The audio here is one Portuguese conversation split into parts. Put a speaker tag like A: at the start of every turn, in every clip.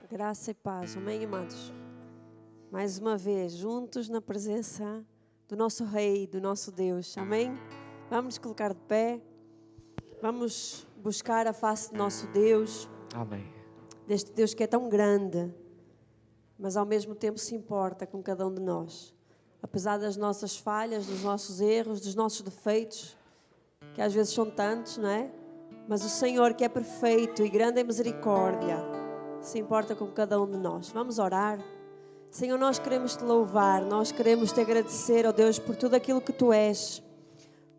A: Graça e paz, amém, amados? Mais uma vez, juntos na presença do nosso Rei, do nosso Deus, amém? Vamos nos colocar de pé, vamos buscar a face do nosso Deus,
B: Amém.
A: deste Deus que é tão grande, mas ao mesmo tempo se importa com cada um de nós. Apesar das nossas falhas, dos nossos erros, dos nossos defeitos, que às vezes são tantos, não é? Mas o Senhor, que é perfeito e grande em misericórdia, se importa com cada um de nós. Vamos orar. Senhor, nós queremos te louvar, nós queremos te agradecer, ó Deus, por tudo aquilo que tu és,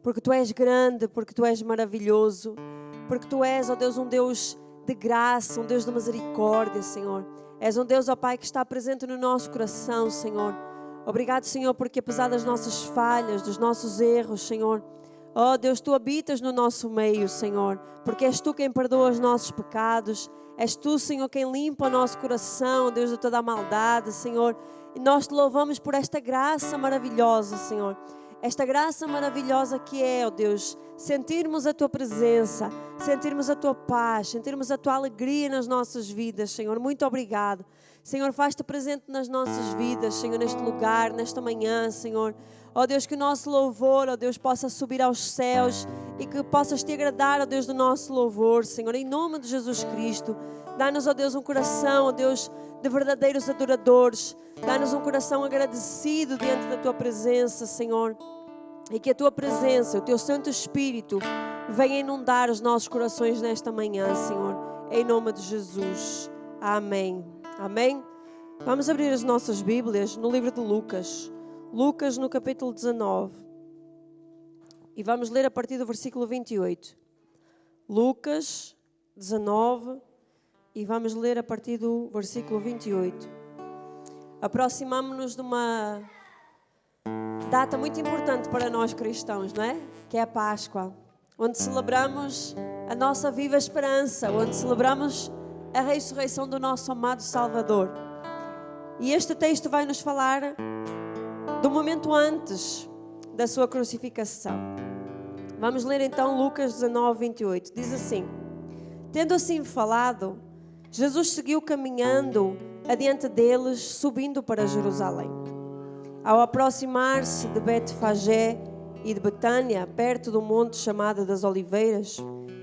A: porque tu és grande, porque tu és maravilhoso, porque tu és, ó Deus, um Deus de graça, um Deus de misericórdia, Senhor. És um Deus, ó Pai, que está presente no nosso coração, Senhor. Obrigado, Senhor, porque apesar das nossas falhas, dos nossos erros, Senhor, ó Deus, tu habitas no nosso meio, Senhor, porque és tu quem perdoa os nossos pecados. És tu, Senhor, quem limpa o nosso coração, Deus, de toda a maldade, Senhor. E nós te louvamos por esta graça maravilhosa, Senhor. Esta graça maravilhosa que é, ó Deus, sentirmos a tua presença, sentirmos a tua paz, sentirmos a tua alegria nas nossas vidas, Senhor. Muito obrigado. Senhor, faz-te presente nas nossas vidas, Senhor, neste lugar, nesta manhã, Senhor. Ó Deus, que o nosso louvor, ó Deus, possa subir aos céus e que possas te agradar, ó Deus, do nosso louvor, Senhor, em nome de Jesus Cristo. Dá-nos, ó Deus, um coração, ó Deus, de verdadeiros adoradores. Dá-nos um coração agradecido diante da tua presença, Senhor. E que a tua presença, o teu Santo Espírito, venha inundar os nossos corações nesta manhã, Senhor, em nome de Jesus. Amém. Amém. Vamos abrir as nossas Bíblias no livro de Lucas. Lucas, no capítulo 19. E vamos ler a partir do versículo 28. Lucas 19. E vamos ler a partir do versículo 28. Aproximamo-nos de uma data muito importante para nós cristãos, não é? Que é a Páscoa, onde celebramos a nossa viva esperança, onde celebramos a ressurreição do nosso amado Salvador. E este texto vai nos falar do momento antes da sua crucificação. Vamos ler então Lucas 19, 28. Diz assim: Tendo assim falado, Jesus seguiu caminhando adiante deles, subindo para Jerusalém. Ao aproximar-se de Betfagé e de Betânia, perto do monte chamado das Oliveiras,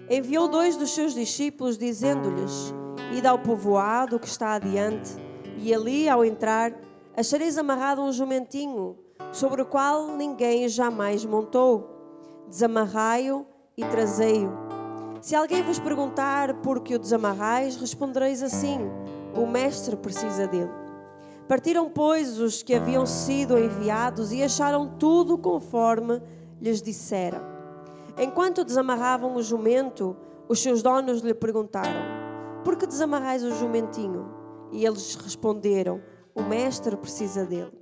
A: enviou 2 dos seus discípulos, dizendo-lhes: Ide ao povoado que está adiante, e ali, ao entrar, achareis amarrado um jumentinho, sobre o qual ninguém jamais montou. Desamarrai-o e trazei-o. Se alguém vos perguntar por que o desamarrais, respondereis assim: o mestre precisa dele. Partiram, pois, os que haviam sido enviados e acharam tudo conforme lhes dissera. Enquanto desamarravam o jumento, os seus donos lhe perguntaram: por que desamarrais o jumentinho? E eles responderam: o mestre precisa dele.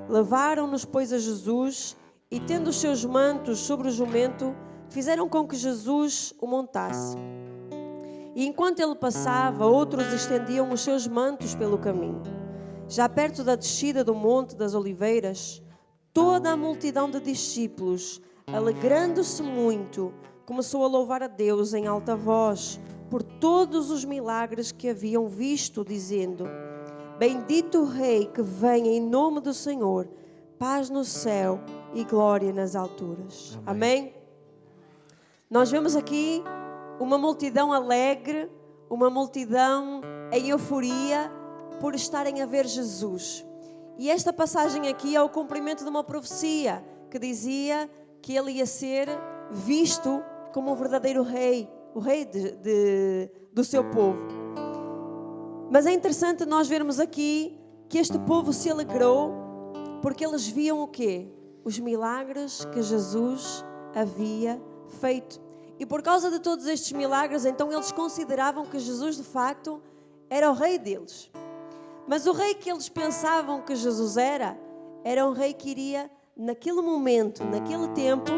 A: Levaram-nos, pois, a Jesus e, tendo os seus mantos sobre o jumento, fizeram com que Jesus o montasse. E enquanto ele passava, outros estendiam os seus mantos pelo caminho. Já perto da descida do Monte das Oliveiras, toda a multidão de discípulos, alegrando-se muito, começou a louvar a Deus em alta voz por todos os milagres que haviam visto, dizendo: Bendito o Rei que vem em nome do Senhor, paz no céu e glória nas alturas. Amém? Nós vemos aqui uma multidão alegre, uma multidão em euforia por estarem a ver Jesus. E esta passagem aqui é o cumprimento de uma profecia que dizia que ele ia ser visto como o verdadeiro rei, o rei do seu povo. Mas é interessante nós vermos aqui que este povo se alegrou porque eles viam o quê? Os milagres que Jesus havia feito. E por causa de todos estes milagres, então eles consideravam que Jesus de facto era o rei deles. Mas o rei que eles pensavam que Jesus era um rei que iria, naquele momento, naquele tempo,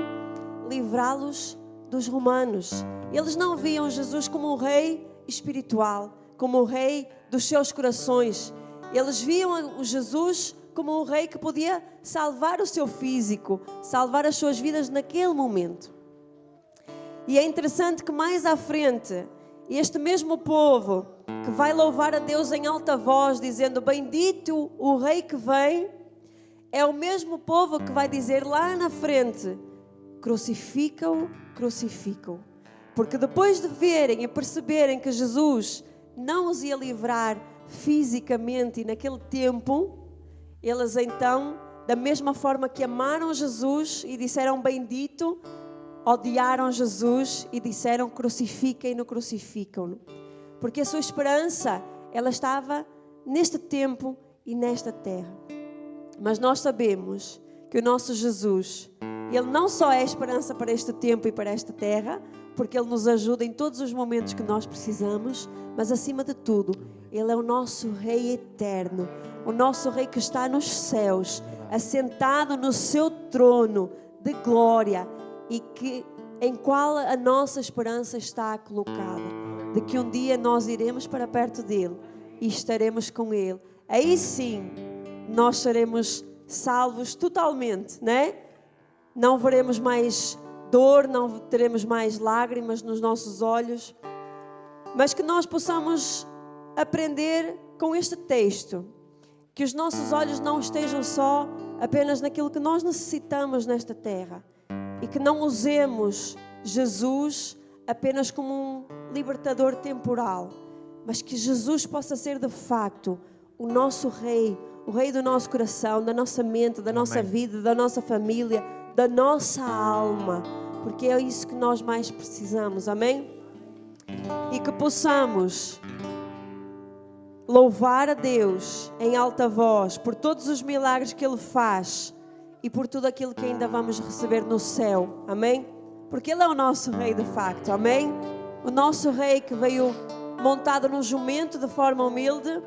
A: livrá-los dos romanos. Eles não viam Jesus como um rei espiritual, como o rei dos seus corações. Eles viam o Jesus como um rei que podia salvar o seu físico, salvar as suas vidas naquele momento. E é interessante que mais à frente E este mesmo povo que vai louvar a Deus em alta voz, dizendo: bendito o Rei que vem, é o mesmo povo que vai dizer lá na frente: crucificam, crucificam. Porque depois de verem e perceberem que Jesus não os ia livrar fisicamente e naquele tempo, eles então, da mesma forma que amaram Jesus e disseram bendito, odiaram Jesus e disseram crucifiquem-no, crucificam-no. Porque a sua esperança, ela estava neste tempo e nesta terra. Mas nós sabemos que o nosso Jesus, Ele não só é esperança para este tempo e para esta terra, porque Ele nos ajuda em todos os momentos que nós precisamos, mas acima de tudo, Ele é o nosso Rei eterno, o nosso Rei que está nos céus, assentado no seu trono de glória e em qual a nossa esperança está colocada, de que um dia nós iremos para perto dEle e estaremos com Ele. Aí sim, nós seremos salvos totalmente, né? Não veremos mais dor, não teremos mais lágrimas nos nossos olhos, mas que nós possamos aprender com este texto, que os nossos olhos não estejam só apenas naquilo que nós necessitamos nesta terra e que não usemos Jesus apenas como um libertador temporal, mas que Jesus possa ser de facto o nosso Rei, o Rei do nosso coração, da nossa mente, da nossa vida, da nossa família, da nossa alma, porque é isso que nós mais precisamos, amém? E que possamos louvar a Deus em alta voz por todos os milagres que Ele faz e por tudo aquilo que ainda vamos receber no céu, amém? Porque Ele é o nosso Rei de facto, amém? O nosso Rei que veio montado num jumento de forma humilde,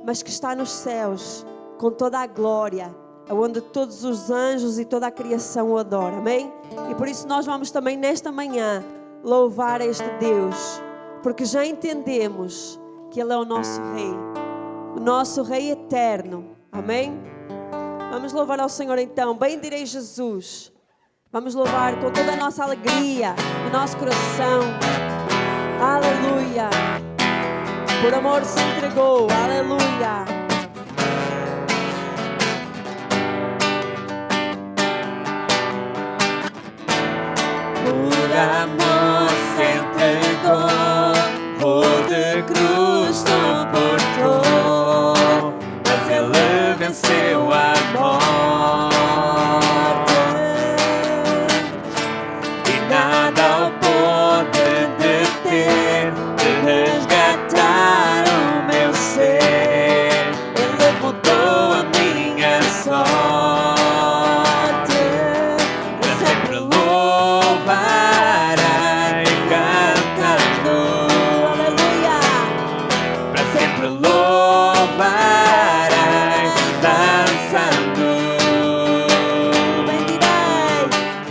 A: mas que está nos céus com toda a glória, onde todos os anjos e toda a criação o adoram, amém? E por isso nós vamos também nesta manhã louvar este Deus, porque já entendemos que Ele é o nosso Rei eterno, amém? Vamos louvar ao Senhor então, bendirei Jesus, vamos louvar com toda a nossa alegria, o nosso coração, aleluia, por amor se entregou, aleluia.
B: Por amor se entregou, o de cruz suportou, mas Ele venceu a morte, e nada o pode deter, de resgatar o meu ser. Ele mudou a minha sorte, para sempre louvarei cantando,
A: Aleluia.
B: para sempre louvarei dançando.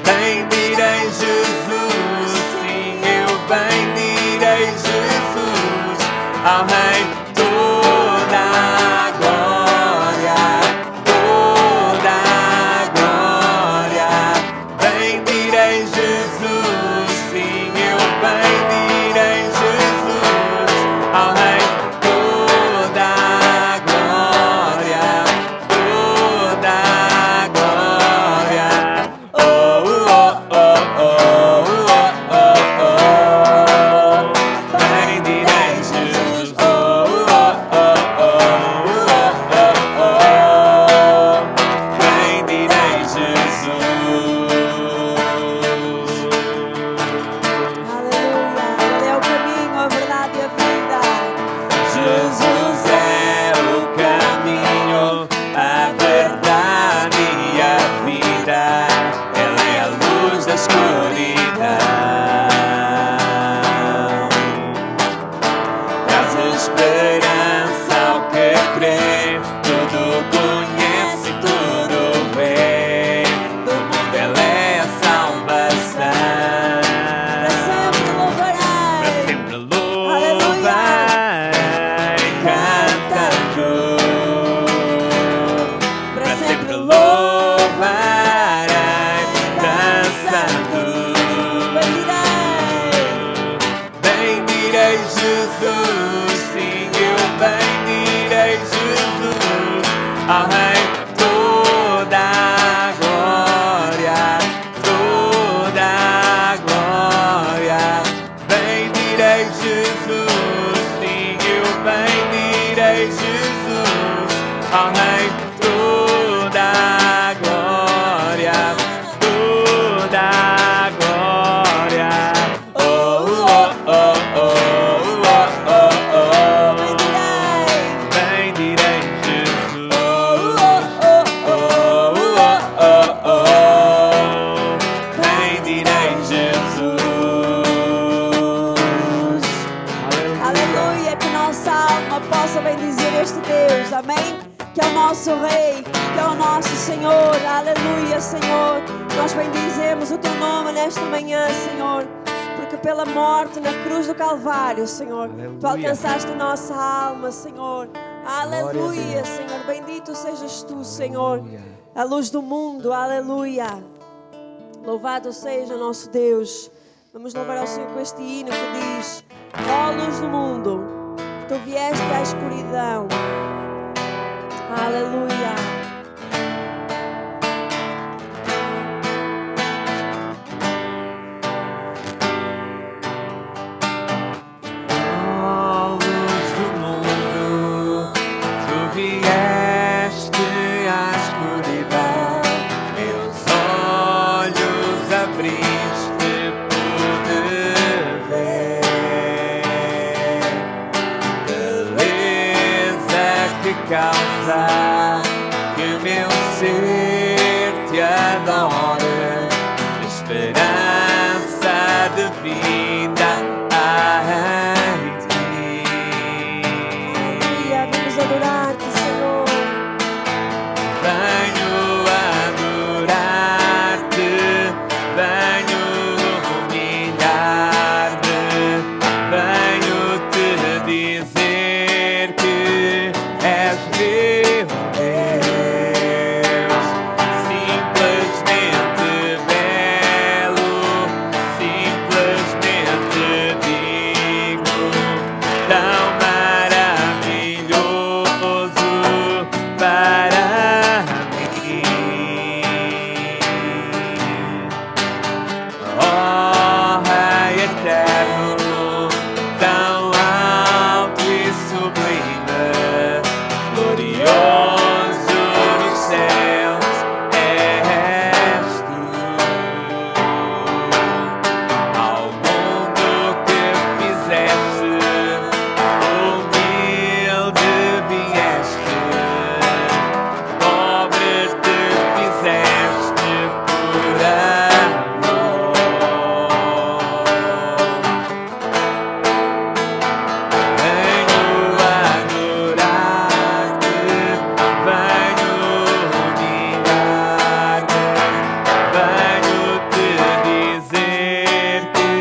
B: Bendirei Jesus, sim, eu bendirei Jesus, ao Rei toda a glória, toda a glória. Bendirei Jesus, sim, eu bendirei Jesus, ao Rei toda a glória, toda a glória. Oh, oh, oh, oh, oh, oh, oh. Bendirei Jesus. Oh, oh, oh, oh, oh, oh, oh. Bendirei Jesus.
A: Aleluia, Ele é o caminho, a verdade e a vida.
B: Jesus é o caminho, a verdade e a vida. Ele é a luz da escuridão. Traz esperança ao que crê, tudo conhece, tudo vê. Do mundo Ele é a salvação.
A: Para sempre louvarei.
B: Para sempre louvarei cantando, para sempre louvarei dançando.
A: Bendirei.
B: Bendirei
A: Senhor. Nós bendizemos o Teu nome nesta manhã, Senhor. Porque pela morte na cruz do Calvário, Senhor,
B: Aleluia.
A: Tu alcançaste a nossa alma, Senhor. Aleluia,
B: Glória a Deus.
A: Senhor. Bendito sejas Tu, Senhor.
B: Aleluia.
A: A luz do mundo, aleluia. Louvado seja nosso Deus. Vamos louvar ao Senhor com este hino que diz: ó luz do mundo, Tu vieste à escuridão. Aleluia.
B: Ó luz do mundo, Tu vieste à escuridão, meus olhos abriste, pude ver beleza que causa que o meu ser te adore, esperança de vida em ti.
A: Aleluia. Vamos adorar-te, Senhor.
B: Venho adorar-te, venho humilhar-me, venho te dizer que és meu Deus, simplesmente belo, simplesmente digno, tão maravilhoso para mim. Ó Rei eterno, tão alto e sublime, glorioso nos céus és tu. Ao mundo que fizeste, humilde vieste, pobre te fizeste por amor. Venho adorar-te, venho humilhar-te, venho te dizer que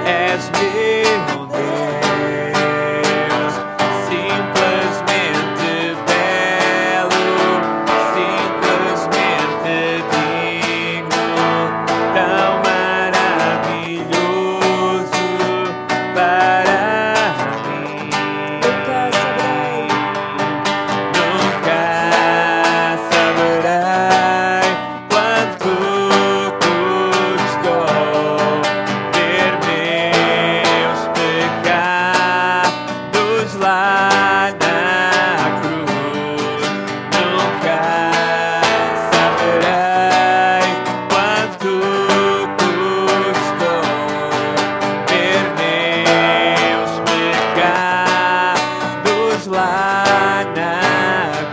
B: és meu Deus, simplesmente belo, simplesmente digno, tão maravilhoso para mim.
A: Nunca saberei.
B: Nunca saberei quanto custou ver meus pecados lá na cruz. Nunca saberei quanto custou ver meus pecados lá na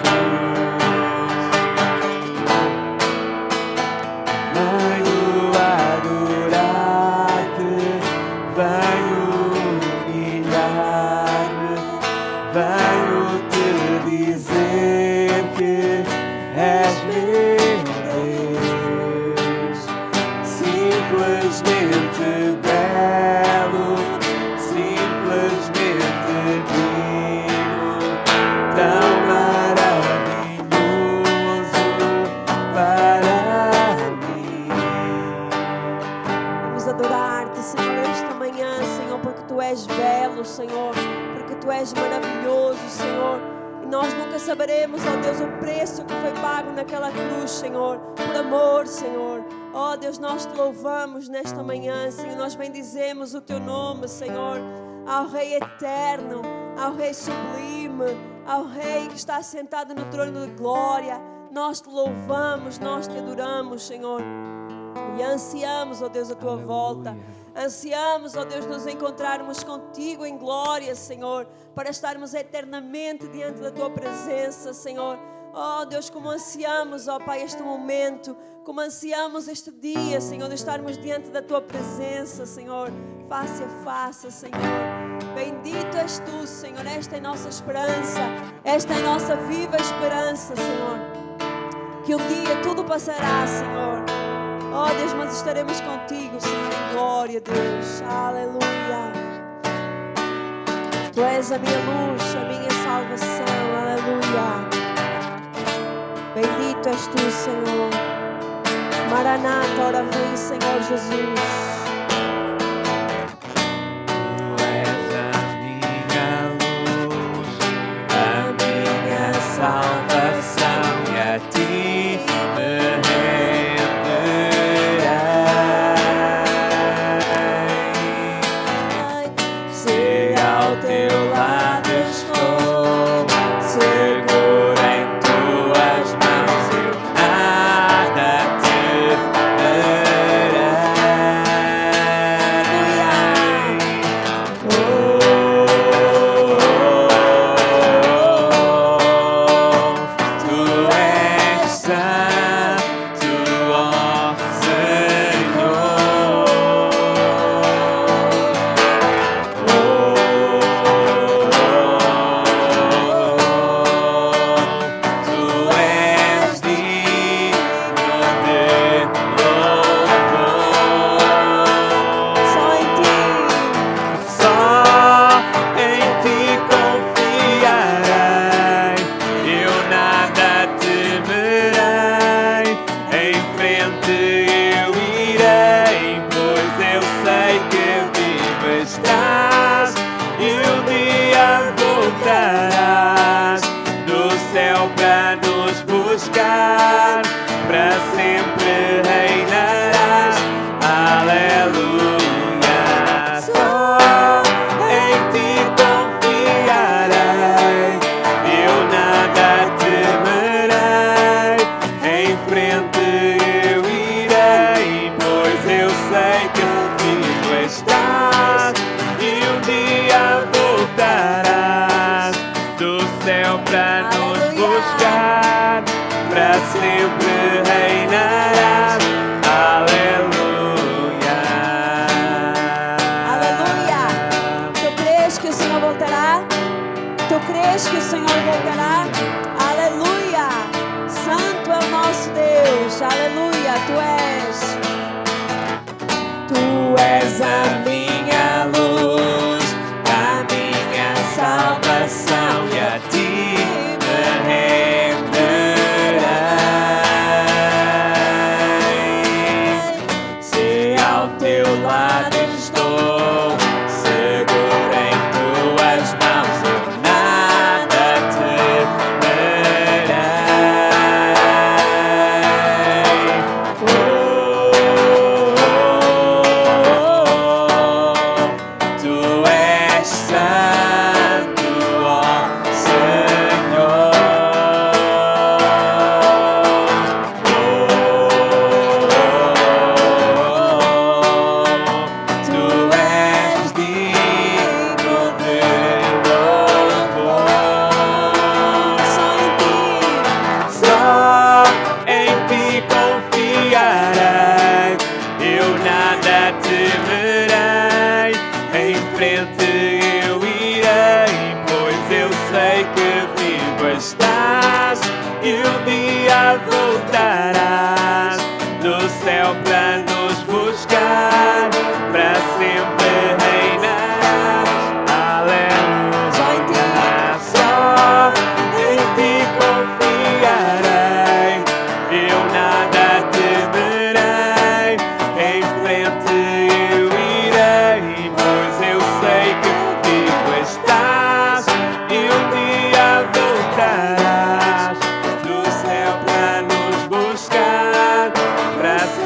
B: cruz. Venho adorar-te, venho humilhar-me, venho te dizer que és meu Deus, simplesmente belo, simplesmente digno, tão maravilhoso para mim.
A: Vamos adorar-te, Senhor, esta manhã, Senhor, porque Tu és belo, Senhor, porque Tu és maravilhoso, Senhor. E nós nunca saberemos, ó Deus, o preço que foi pago naquela cruz, Senhor, por amor, Senhor. Ó Deus, nós Te louvamos nesta manhã, Senhor, nós bendizemos o Teu nome, Senhor, ao Rei eterno, ao Rei sublime, ao Rei que está sentado no trono de glória. Nós Te louvamos, nós Te adoramos, Senhor. E ansiamos, ó Deus, a Tua volta. Ansiamos, ó Deus, nos encontrarmos contigo em glória, Senhor, para estarmos eternamente diante da Tua presença, Senhor. Ó Deus, como ansiamos, ó Pai, este momento, como ansiamos este dia, Senhor, de estarmos diante da Tua presença, Senhor, face a face, Senhor. Bendito és Tu, Senhor, esta é a nossa esperança, esta é a nossa viva esperança, Senhor. que um dia tudo passará, Senhor. Oh Deus, mas estaremos contigo, Senhor, em glória, Deus. Aleluia. Tu és a minha luz, a minha salvação. Aleluia. Bendito és tu, Senhor. Maranata, ora vem, Senhor Jesus.
B: Salvação e a ti me renderei. Se ao teu lado estou, seguro em tuas mãos, eu nada temerei.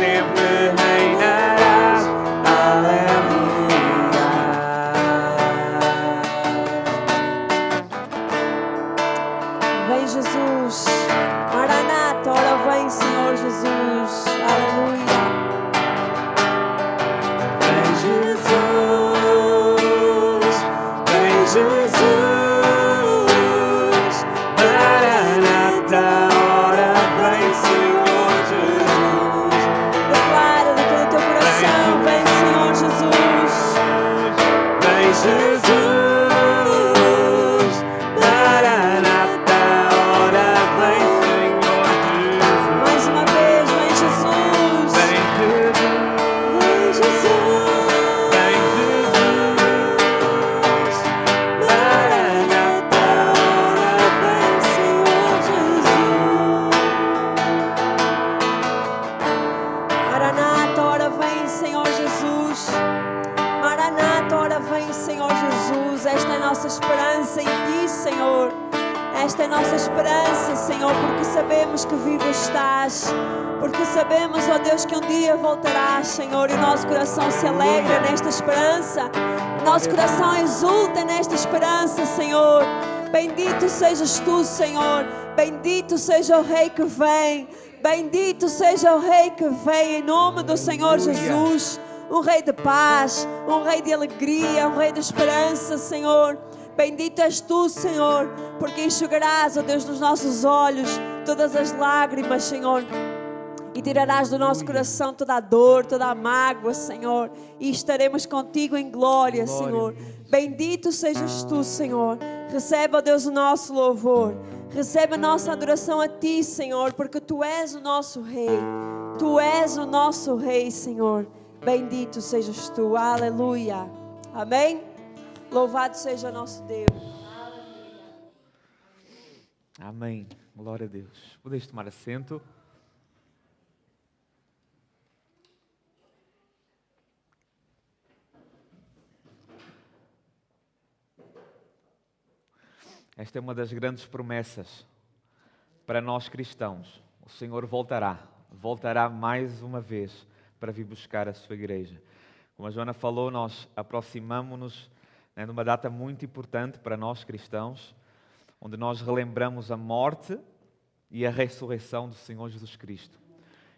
B: sempre reinarás. Aleluia.
A: Maranata, ora vem, Senhor Jesus. Maranata, ora vem, Senhor Jesus. Esta é a nossa esperança em Ti, Senhor. Esta é a nossa esperança, Senhor, porque sabemos que vivo estás. Porque sabemos, ó Deus, que um dia voltarás, Senhor, e o nosso coração se alegra nesta esperança. O nosso coração exulta nesta esperança, Senhor. Bendito sejas Tu, Senhor. Bendito seja o Rei que vem. Bendito seja o Rei que vem em nome do Senhor Jesus. Um Rei de paz, um Rei de alegria, um Rei de esperança, Senhor. Bendito és Tu, Senhor, porque enxugarás, ó Deus, dos nossos olhos todas as lágrimas, Senhor. E tirarás do nosso coração toda a dor, toda a mágoa, Senhor. E estaremos contigo em glória, Senhor. Bendito sejas Tu, Senhor. Recebe, ó Deus, o nosso louvor. Recebe a nossa adoração a Ti, Senhor, porque Tu és o nosso Rei. Tu és o nosso Rei, Senhor. Bendito sejas Tu. Aleluia. Amém? Louvado seja nosso Deus.
B: Amém. Glória a Deus. Podeis tomar assento. Esta é uma das grandes promessas para nós cristãos. O Senhor voltará mais uma vez para vir buscar a sua igreja. Como a Joana falou, nós aproximamo-nos numa data muito importante para nós cristãos, onde nós relembramos a morte e a ressurreição do Senhor Jesus Cristo.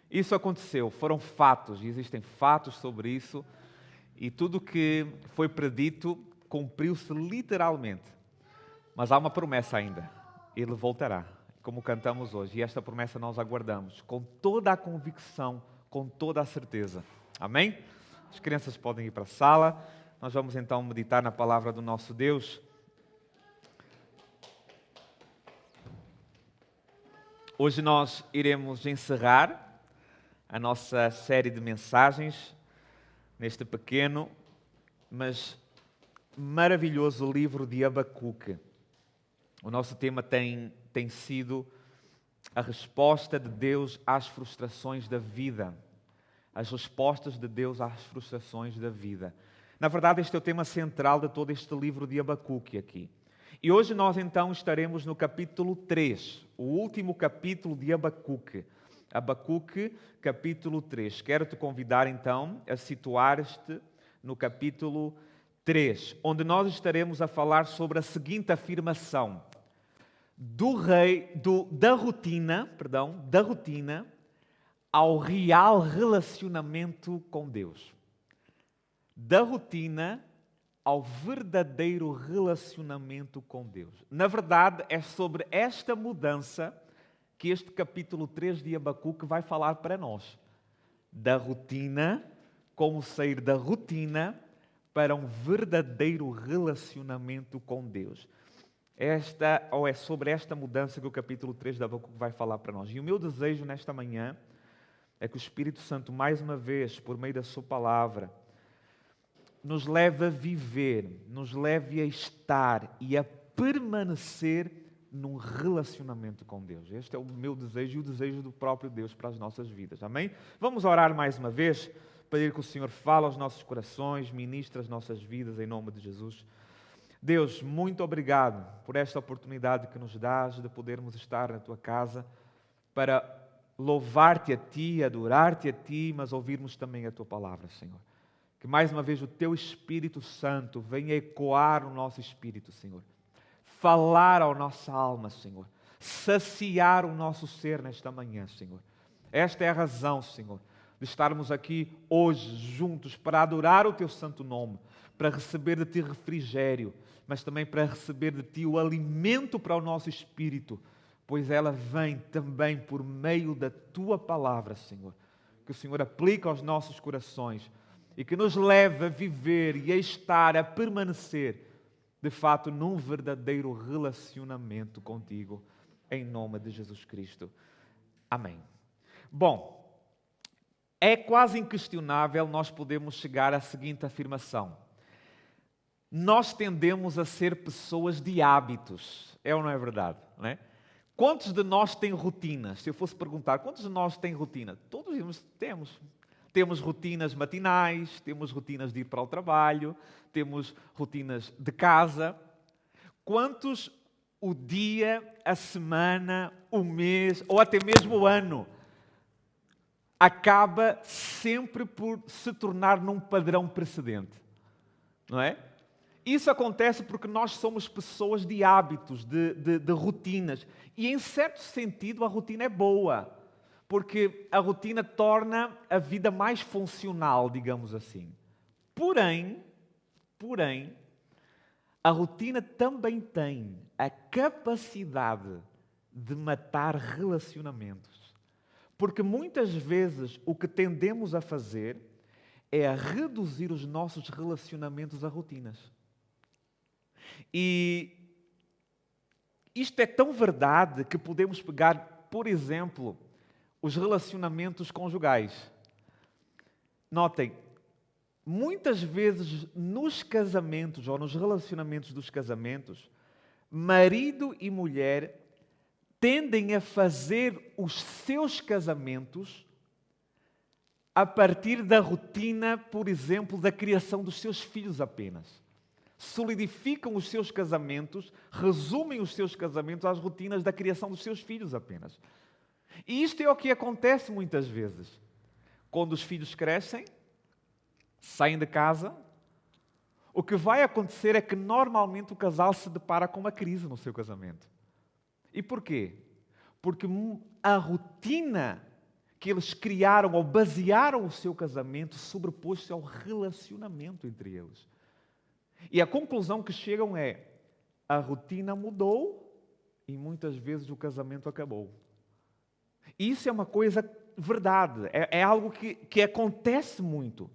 B: Isso aconteceu, foram fatos, e existem fatos sobre isso, e tudo que foi predito cumpriu-se literalmente. Mas há uma promessa ainda, Ele voltará, como cantamos hoje, e esta promessa nós aguardamos com toda a convicção, com toda a certeza. Amém? As crianças podem ir para a sala. Nós vamos então meditar na palavra do nosso Deus. Hoje nós iremos encerrar a nossa série de mensagens neste pequeno, mas maravilhoso livro de Abacuque. O nosso tema tem sido a resposta de Deus às frustrações da vida. As respostas de Deus às frustrações da vida. Na verdade, este é o tema central de todo este livro de Abacuque aqui. E hoje nós então estaremos no capítulo 3, o último capítulo de Abacuque. Abacuque, capítulo 3. Quero te convidar então a situar-te no capítulo 3, onde nós estaremos a falar sobre a seguinte afirmação: da rotina ao real relacionamento com Deus. Da rotina ao verdadeiro relacionamento com Deus. Na verdade, é sobre esta mudança que este capítulo 3 de Abacuque vai falar para nós. Da rotina, como sair da rotina para um verdadeiro relacionamento com Deus. É sobre esta mudança que o capítulo 3 de Abacuque vai falar para nós. E o meu desejo nesta manhã é que o Espírito Santo, mais uma vez, por meio da sua palavra, nos leve a viver, nos leve a estar e a permanecer num relacionamento com Deus. Este é o meu desejo e o desejo do próprio Deus para as nossas vidas. Amém? Vamos orar mais uma vez, pedir que o Senhor fale aos nossos corações, ministre as nossas vidas em nome de Jesus. Deus, muito obrigado por esta oportunidade que nos dás de podermos estar na Tua casa para louvar-te a Ti, adorar-te a Ti, mas ouvirmos também a Tua palavra, Senhor. Que mais uma vez o Teu Espírito Santo venha ecoar no nosso espírito, Senhor. Falar à nossa alma, Senhor. Saciar o nosso ser nesta manhã, Senhor. Esta é a razão, Senhor, de estarmos aqui hoje juntos para adorar o Teu santo nome, para receber de Ti refrigério, mas também para receber de Ti o alimento para o nosso espírito, pois ela vem também por meio da Tua palavra, Senhor. Que o Senhor aplique aos nossos corações e que nos leve a viver e a estar, a permanecer, de fato, num verdadeiro relacionamento contigo, em nome de Jesus Cristo. Amém. Bom, é quase inquestionável nós podemos chegar à seguinte afirmação: nós tendemos a ser pessoas de hábitos. É ou não é verdade? Não é? Quantos de nós têm rotinas? Se eu fosse perguntar, quantos de nós têm rotina? Todos temos. Temos rotinas matinais, temos rotinas de ir para o trabalho, temos rotinas de casa. Quantos o dia, a semana, o mês ou até mesmo o ano acaba sempre por se tornar num padrão precedente? Não é? Isso acontece porque nós somos pessoas de hábitos, de rotinas. E em certo sentido a rotina é boa, porque a rotina torna a vida mais funcional, digamos assim. Porém, a rotina também tem a capacidade de matar relacionamentos. Porque muitas vezes o que tendemos a fazer é a reduzir os nossos relacionamentos a rotinas. E isto é tão verdade que podemos pegar, por exemplo, os relacionamentos conjugais. Notem, muitas vezes nos casamentos ou nos relacionamentos dos casamentos, marido e mulher tendem a fazer os seus casamentos a partir da rotina, por exemplo, da criação dos seus filhos apenas. Solidificam os seus casamentos, resumem os seus casamentos às rotinas da criação dos seus filhos apenas. E isto é o que acontece muitas vezes. Quando os filhos crescem, saem de casa, o que vai acontecer é que normalmente o casal se depara com uma crise no seu casamento. E porquê? Porque a rotina que eles criaram ou basearam o seu casamento sobrepôs-se ao relacionamento entre eles. E a conclusão que chegam é: a rotina mudou e muitas vezes o casamento acabou. E isso é uma coisa verdade, é algo que acontece muito.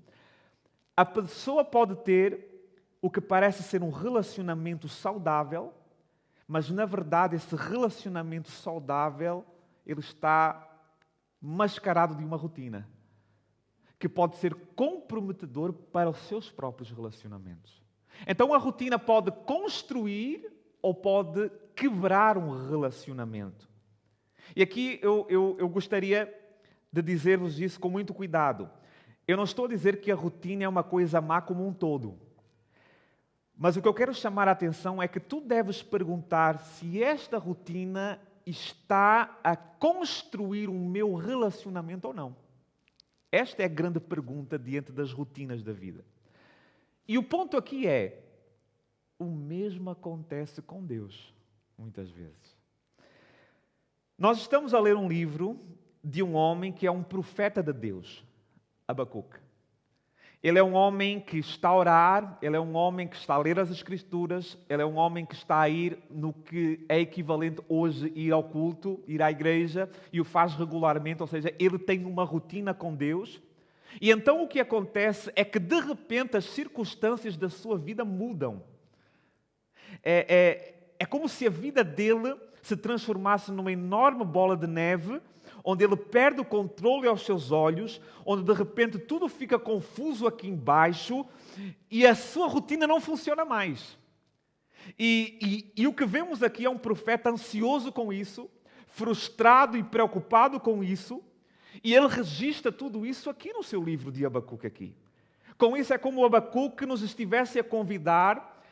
B: A pessoa pode ter o que parece ser um relacionamento saudável, mas na verdade esse relacionamento saudável ele está mascarado de uma rotina que pode ser comprometedor para os seus próprios relacionamentos. Então a rotina pode construir ou pode quebrar um relacionamento. E aqui eu gostaria de dizer-vos isso com muito cuidado. Eu não estou a dizer que a rotina é uma coisa má como um todo. Mas o que eu quero chamar a atenção é que tu deves perguntar se esta rotina está a construir o meu relacionamento ou não. Esta é a grande pergunta diante das rotinas da vida. E o ponto aqui é, o mesmo acontece com Deus, muitas vezes. Nós estamos a ler um livro de um homem que é um profeta de Deus, Abacuque. Ele é um homem que está a orar, ele é um homem que está a ler as Escrituras, ele é um homem que está a ir no que é equivalente hoje ir ao culto, ir à igreja, e o faz regularmente, ou seja, ele tem uma rotina com Deus. E então o que acontece é que de repente as circunstâncias da sua vida mudam. É como se a vida dele se transformasse numa enorme bola de neve, onde ele perde o controle aos seus olhos, onde de repente tudo fica confuso aqui embaixo e a sua rotina não funciona mais. E o que vemos aqui é um profeta ansioso com isso, frustrado e preocupado com isso, e ele registra tudo isso aqui no seu livro de Abacuque aqui. Com isso é como o Abacuque nos estivesse a convidar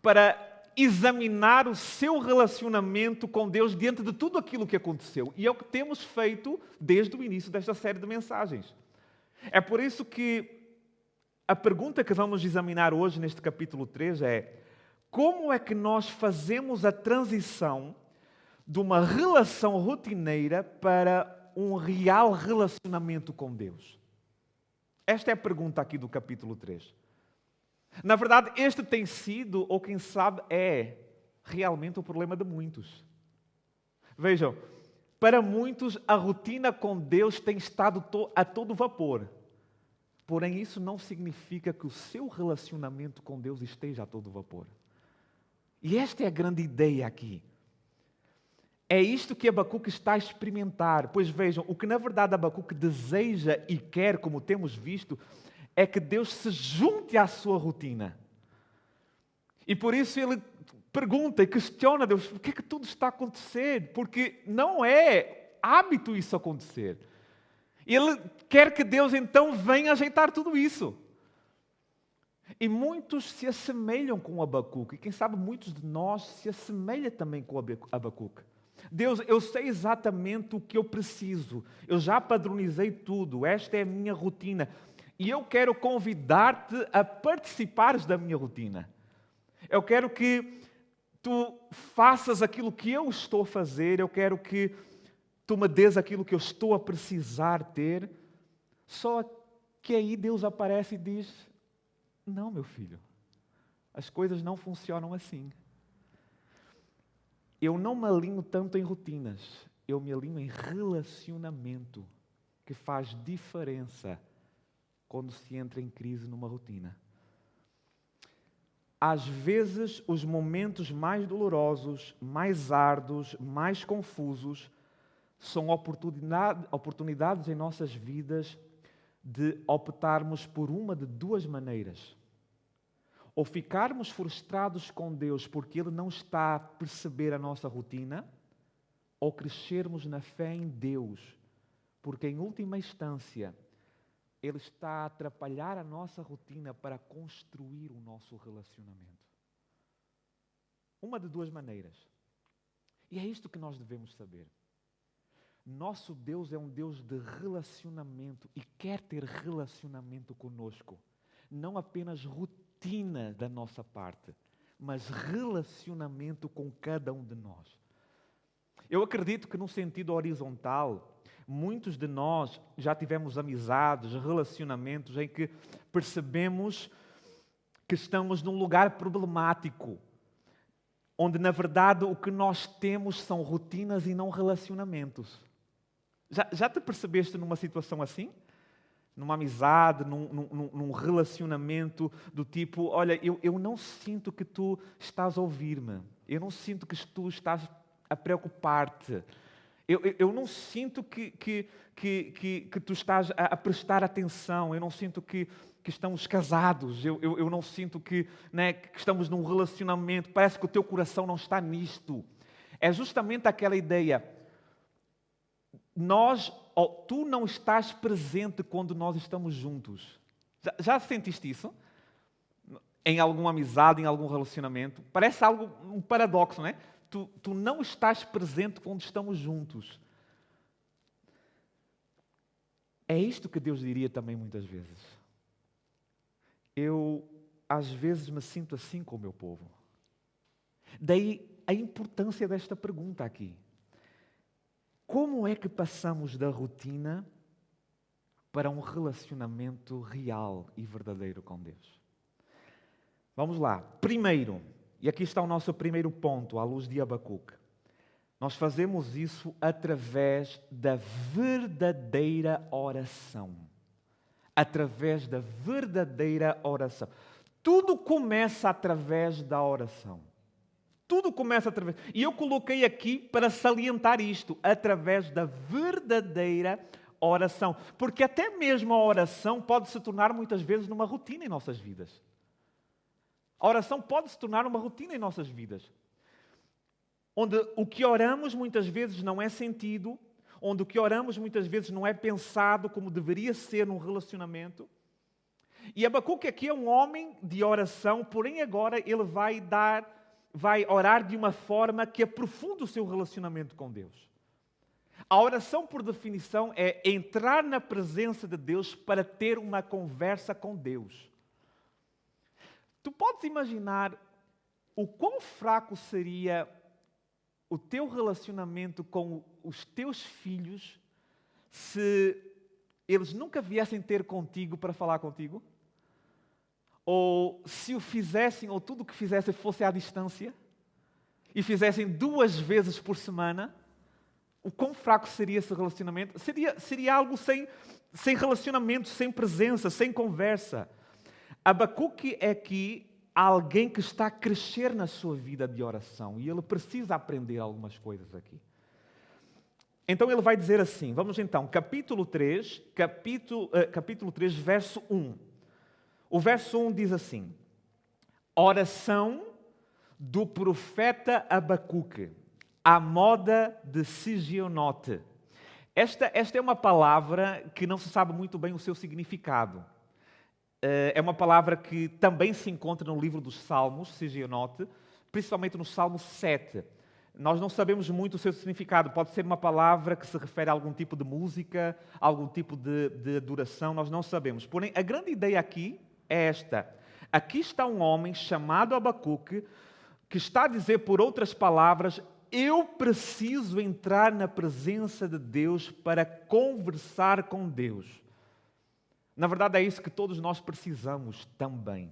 B: para examinar o seu relacionamento com Deus diante de tudo aquilo que aconteceu. E é o que temos feito desde o início desta série de mensagens. É por isso que a pergunta que vamos examinar hoje neste capítulo 3 é: como é que nós fazemos a transição de uma relação rotineira para um real relacionamento com Deus? Esta é a pergunta aqui do capítulo 3. Na verdade, este tem sido, ou quem sabe é, realmente o problema de muitos. Vejam, para muitos a rotina com Deus tem estado a todo vapor. Porém, isso não significa que o seu relacionamento com Deus esteja a todo vapor. E esta é a grande ideia aqui. É isto que Abacuque está a experimentar. Pois vejam, o que na verdade Abacuque deseja e quer, como temos visto, é que Deus se junte à sua rotina. E por isso ele pergunta e questiona Deus: por que é que tudo está a acontecer? Porque não é hábito isso acontecer. Ele quer que Deus então venha ajeitar tudo isso. E muitos se assemelham com Abacuque. E quem sabe muitos de nós se assemelham também com Abacuque. Deus, eu sei exatamente o que eu preciso. Eu já padronizei tudo. Esta é a minha rotina. E eu quero convidar-te a participares da minha rotina. Eu quero que tu faças aquilo que eu estou a fazer. Eu quero que tu me dês aquilo que eu estou a precisar ter. Só que aí Deus aparece e diz: não, meu filho, as coisas não funcionam assim. Eu não me alinho tanto em rotinas, eu me alinho em relacionamento, que faz diferença quando se entra em crise numa rotina. Às vezes, os momentos mais dolorosos, mais árduos, mais confusos, são oportunidades em nossas vidas de optarmos por uma de duas maneiras. Ou ficarmos frustrados com Deus porque Ele não está a perceber a nossa rotina, ou crescermos na fé em Deus, porque em última instância Ele está a atrapalhar a nossa rotina para construir o nosso relacionamento. Uma de duas maneiras. E é isto que nós devemos saber. Nosso Deus é um Deus de relacionamento e quer ter relacionamento conosco. Não apenas rotina da nossa parte, mas relacionamento com cada um de nós. Eu acredito que no sentido horizontal, muitos de nós já tivemos amizades, relacionamentos em que percebemos que estamos num lugar problemático, onde na verdade o que nós temos são rotinas e não relacionamentos. Já te percebeste numa situação assim? Numa amizade, num relacionamento do tipo: olha, eu não sinto que tu estás a ouvir-me. Eu não sinto que tu estás a preocupar-te. Eu não sinto que tu estás a prestar atenção. Eu não sinto que estamos casados. Eu não sinto que estamos num relacionamento. Parece que o teu coração não está nisto. É justamente aquela ideia. Tu não estás presente quando nós estamos juntos. Já sentiste isso? Em alguma amizade, em algum relacionamento? Parece um paradoxo, não é? Tu não estás presente quando estamos juntos. É isto que Deus diria também muitas vezes. Eu, às vezes, me sinto assim com o meu povo. Daí a importância desta pergunta aqui. Como é que passamos da rotina para um relacionamento real e verdadeiro com Deus? Vamos lá. Primeiro, e aqui está o nosso primeiro ponto, à luz de Abacuque. Nós fazemos isso através da verdadeira oração. Através da verdadeira oração. Tudo começa através da oração. Tudo começa através... E eu coloquei aqui para salientar isto, através da verdadeira oração. Porque até mesmo a oração pode se tornar muitas vezes numa rotina em nossas vidas. A oração pode se tornar uma rotina em nossas vidas. Onde o que oramos muitas vezes não é sentido, onde o que oramos muitas vezes não é pensado como deveria ser num relacionamento. E Abacuque aqui é um homem de oração, porém agora ele vai orar de uma forma que aprofunda o seu relacionamento com Deus. A oração, por definição, é entrar na presença de Deus para ter uma conversa com Deus. Tu podes imaginar o quão fraco seria o teu relacionamento com os teus filhos se eles nunca viessem ter contigo para falar contigo? Ou se o fizessem, ou tudo o que fizessem fosse à distância, e fizessem 2 vezes por semana, o quão fraco seria esse relacionamento? Seria algo sem relacionamento, sem presença, sem conversa. Abacuque é aqui alguém que está a crescer na sua vida de oração, e ele precisa aprender algumas coisas aqui. Então ele vai dizer assim, vamos então, capítulo 3, verso 1. O verso 1 diz assim: oração do profeta Abacuque, à moda de Sigionote. Esta é uma palavra que não se sabe muito bem o seu significado. É uma palavra que também se encontra no livro dos Salmos, se note, principalmente no Salmo 7. Nós não sabemos muito o seu significado. Pode ser uma palavra que se refere a algum tipo de música, algum tipo de adoração, nós não sabemos. Porém, a grande ideia aqui é esta. Aqui está um homem chamado Abacuque, que está a dizer, por outras palavras, eu preciso entrar na presença de Deus para conversar com Deus. Na verdade, é isso que todos nós precisamos também.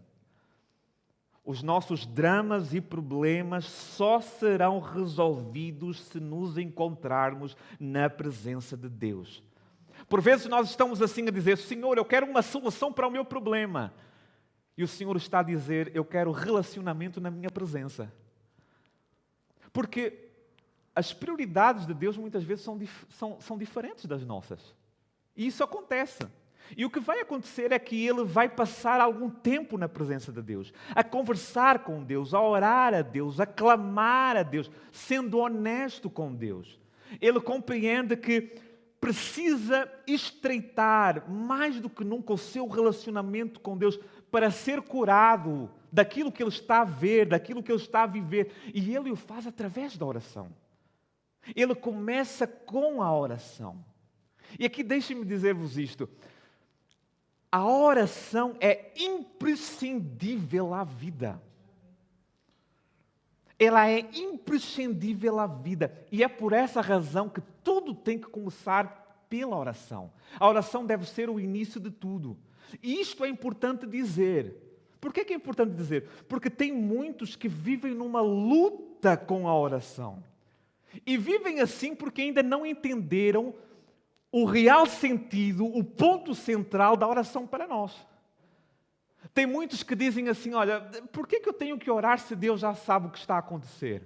B: Os nossos dramas e problemas só serão resolvidos se nos encontrarmos na presença de Deus. Por vezes nós estamos assim a dizer, Senhor, eu quero uma solução para o meu problema. E o Senhor está a dizer, eu quero relacionamento na minha presença. Porque as prioridades de Deus muitas vezes são diferentes das nossas. E isso acontece. E o que vai acontecer é que ele vai passar algum tempo na presença de Deus, a conversar com Deus, a orar a Deus, a clamar a Deus, sendo honesto com Deus. Ele compreende que precisa estreitar mais do que nunca o seu relacionamento com Deus para ser curado daquilo que ele está a ver, daquilo que ele está a viver. E ele o faz através da oração. Ele começa com a oração. E aqui deixem-me dizer-vos isto. A oração é imprescindível à vida. Ela é imprescindível à vida. E é por essa razão que tudo tem que começar pela oração. A oração deve ser o início de tudo. E isto é importante dizer. Por que é importante dizer? Porque tem muitos que vivem numa luta com a oração. E vivem assim porque ainda não entenderam o real sentido, o ponto central da oração para nós. Tem muitos que dizem assim, olha, por que eu tenho que orar se Deus já sabe o que está a acontecer?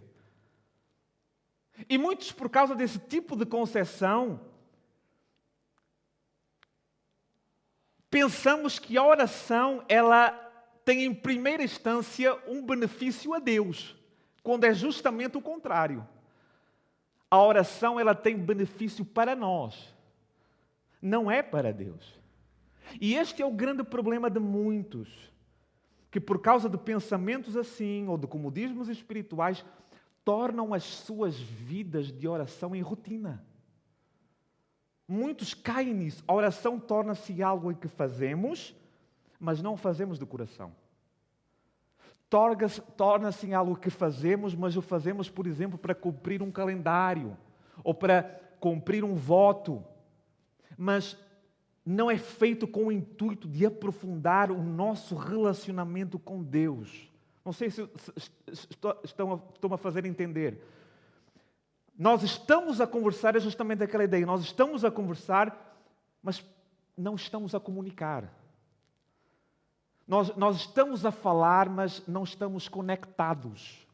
B: E muitos, por causa desse tipo de concepção, pensamos que a oração, ela tem em primeira instância um benefício a Deus, quando é justamente o contrário. A oração, ela tem benefício para nós, não é para Deus. E este é o grande problema de muitos, que por causa de pensamentos assim, ou de comodismos espirituais, tornam as suas vidas de oração em rotina. Muitos caem nisso. A oração torna-se algo que fazemos, mas não fazemos do coração. Torna-se algo que fazemos, mas o fazemos, por exemplo, para cumprir um calendário, ou para cumprir um voto. Mas não é feito com o intuito de aprofundar o nosso relacionamento com Deus. Não sei se estão a fazer entender. Nós estamos a conversar, é justamente aquela ideia, nós estamos a conversar, mas não estamos a comunicar. Nós estamos a falar, mas não estamos conectados.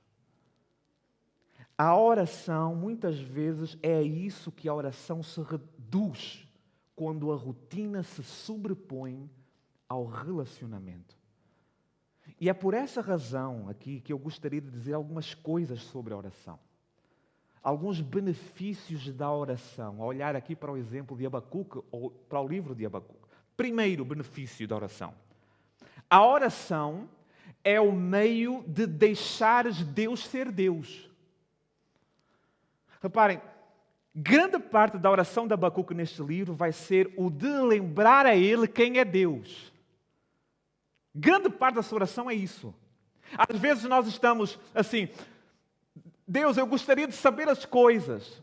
B: A oração, muitas vezes, é isso que a oração se reduz quando a rotina se sobrepõe ao relacionamento. E é por essa razão aqui que eu gostaria de dizer algumas coisas sobre a oração. Alguns benefícios da oração, a olhar aqui para o exemplo de Abacuque, ou para o livro de Abacuque. Primeiro benefício da oração. A oração é o meio de deixares Deus ser Deus. Reparem, grande parte da oração de Abacuque neste livro vai ser o de lembrar a ele quem é Deus. Grande parte da sua oração é isso. Às vezes nós estamos assim, Deus, eu gostaria de saber as coisas.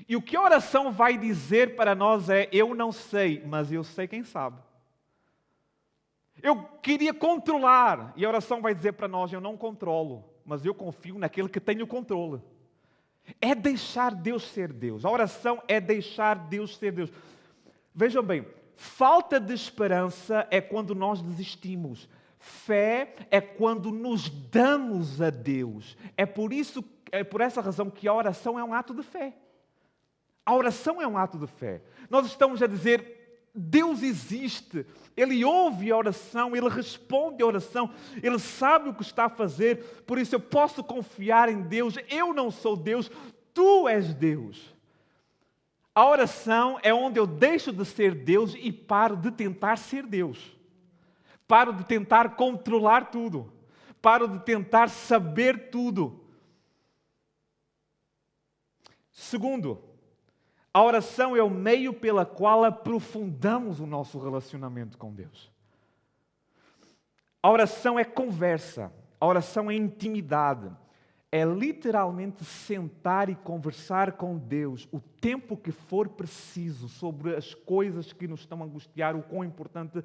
B: E o que a oração vai dizer para nós é, eu não sei, mas eu sei quem sabe. Eu queria controlar, e a oração vai dizer para nós, eu não controlo, mas eu confio naquele que tem o controle. É deixar Deus ser Deus. A oração é deixar Deus ser Deus. Vejam bem, falta de esperança é quando nós desistimos. Fé é quando nos damos a Deus. É por essa razão que a oração é um ato de fé. A oração é um ato de fé. Nós estamos a dizer, Deus existe, Ele ouve a oração, Ele responde a oração, Ele sabe o que está a fazer, por isso eu posso confiar em Deus, eu não sou Deus, Tu és Deus. A oração é onde eu deixo de ser Deus e paro de tentar ser Deus. Paro de tentar controlar tudo. Paro de tentar saber tudo. Segundo, a oração é o meio pela qual aprofundamos o nosso relacionamento com Deus. A oração é conversa. A oração é intimidade. É literalmente sentar e conversar com Deus o tempo que for preciso sobre as coisas que nos estão a angustiar, o quão importante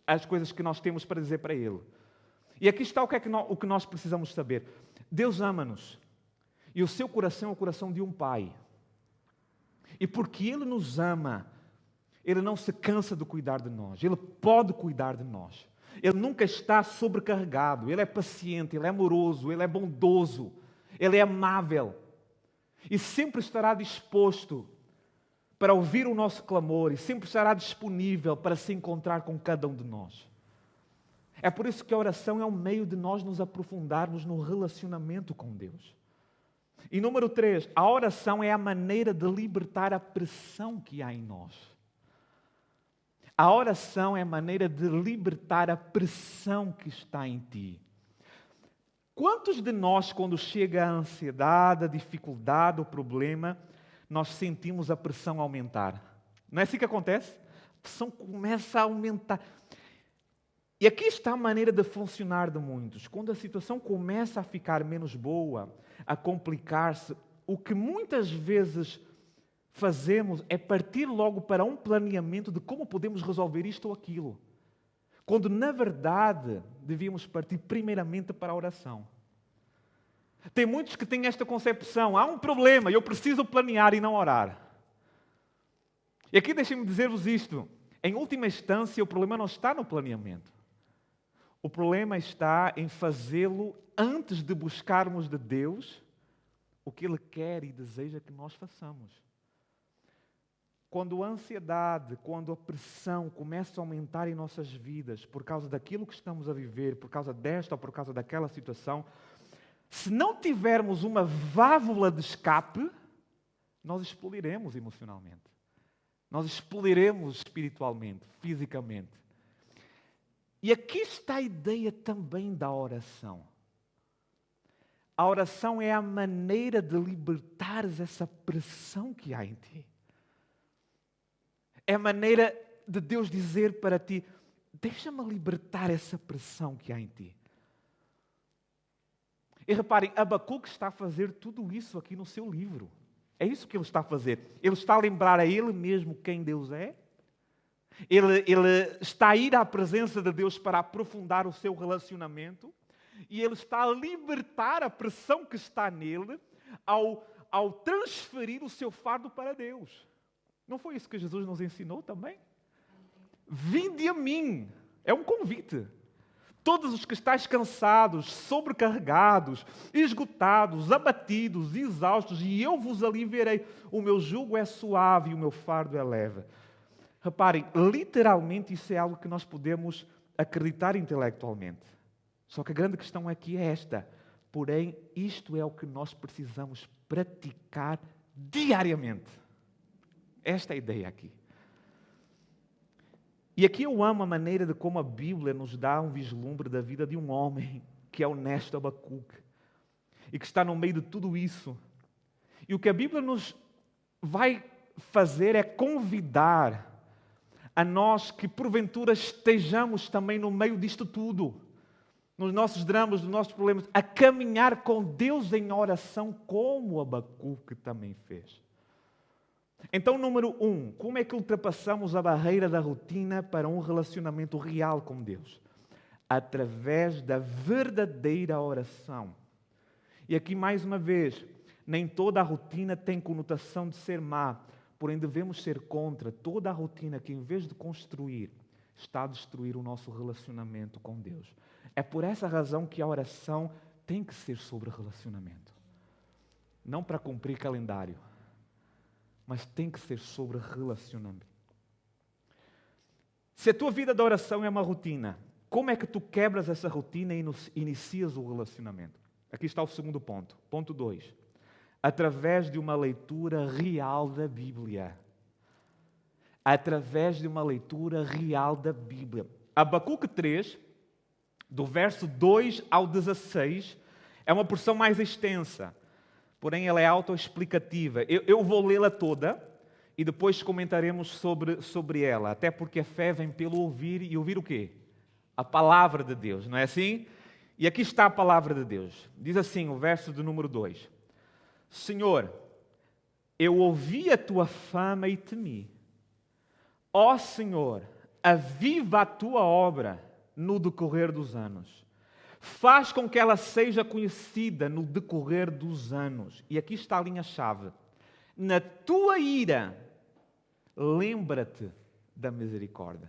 B: as coisas que nós temos para dizer para Ele. E aqui está o que nós precisamos saber. Deus ama-nos. E o seu coração é o coração de um pai. E porque Ele nos ama, Ele não se cansa de cuidar de nós. Ele pode cuidar de nós. Ele nunca está sobrecarregado. Ele é paciente, Ele é amoroso, Ele é bondoso, Ele é amável. E sempre estará disposto para ouvir o nosso clamor e sempre estará disponível para se encontrar com cada um de nós. É por isso que a oração é um meio de nós nos aprofundarmos no relacionamento com Deus. E número 3, a oração é a maneira de libertar a pressão que há em nós. A oração é a maneira de libertar a pressão que está em ti. Quantos de nós, quando chega a ansiedade, a dificuldade, o problema, nós sentimos a pressão aumentar? Não é assim que acontece? A pressão começa a aumentar. E aqui está a maneira de funcionar de muitos. Quando a situação começa a ficar menos boa, a complicar-se, o que muitas vezes fazemos é partir logo para um planeamento de como podemos resolver isto ou aquilo. Quando, na verdade, devíamos partir primeiramente para a oração. Tem muitos que têm esta concepção: há um problema, eu preciso planear e não orar. E aqui deixem-me dizer-vos isto. Em última instância, o problema não está no planeamento. O problema está em fazê-lo antes de buscarmos de Deus o que Ele quer e deseja que nós façamos. Quando a ansiedade, quando a pressão começa a aumentar em nossas vidas por causa daquilo que estamos a viver, por causa desta ou por causa daquela situação, se não tivermos uma válvula de escape, nós explodiremos emocionalmente. Nós explodiremos espiritualmente, fisicamente. E aqui está a ideia também da oração. A oração é a maneira de libertares essa pressão que há em ti. É a maneira de Deus dizer para ti: deixa-me libertar essa pressão que há em ti. E reparem, Abacuque está a fazer tudo isso aqui no seu livro. É isso que ele está a fazer. Ele está a lembrar a ele mesmo quem Deus é. Ele está a ir à presença de Deus para aprofundar o seu relacionamento. E ele está a libertar a pressão que está nele ao transferir o seu fardo para Deus. Não foi isso que Jesus nos ensinou também? Vinde a mim. É um convite. Todos os que estáis cansados, sobrecarregados, esgotados, abatidos, exaustos, e eu vos aliviarei. O meu jugo é suave e o meu fardo é leve. Reparem, literalmente isso é algo que nós podemos acreditar intelectualmente. Só que a grande questão aqui é esta. Porém, isto é o que nós precisamos praticar diariamente. Esta é a ideia aqui. E aqui eu amo a maneira de como a Bíblia nos dá um vislumbre da vida de um homem que é honesto, Abacuque, e que está no meio de tudo isso. E o que a Bíblia nos vai fazer é convidar a nós que porventura estejamos também no meio disto tudo, nos nossos dramas, nos nossos problemas, a caminhar com Deus em oração, como Abacuque também fez. Então, número 1, como é que ultrapassamos a barreira da rotina para um relacionamento real com Deus? Através da verdadeira oração. E aqui, mais uma vez, nem toda a rotina tem conotação de ser má, porém devemos ser contra toda a rotina que, em vez de construir, está a destruir o nosso relacionamento com Deus. É por essa razão que a oração tem que ser sobre relacionamento. Não para cumprir calendário, mas tem que ser sobre relacionamento. Se a tua vida de oração é uma rotina, como é que tu quebras essa rotina e inicias o relacionamento? Aqui está o segundo ponto. Ponto 2. através de uma leitura real da Bíblia. Através de uma leitura real da Bíblia. Abacuque 3, do verso 2 ao 16, é uma porção mais extensa, porém ela é autoexplicativa. Eu vou lê-la toda e depois comentaremos sobre ela, até porque a fé vem pelo ouvir, e ouvir o quê? A palavra de Deus, não é assim? E aqui está a palavra de Deus. Diz assim, o verso de número 2. Senhor, eu ouvi a tua fama e temi. Ó Senhor, aviva a tua obra no decorrer dos anos. Faz com que ela seja conhecida no decorrer dos anos. E aqui está a linha-chave. Na tua ira, lembra-te da misericórdia.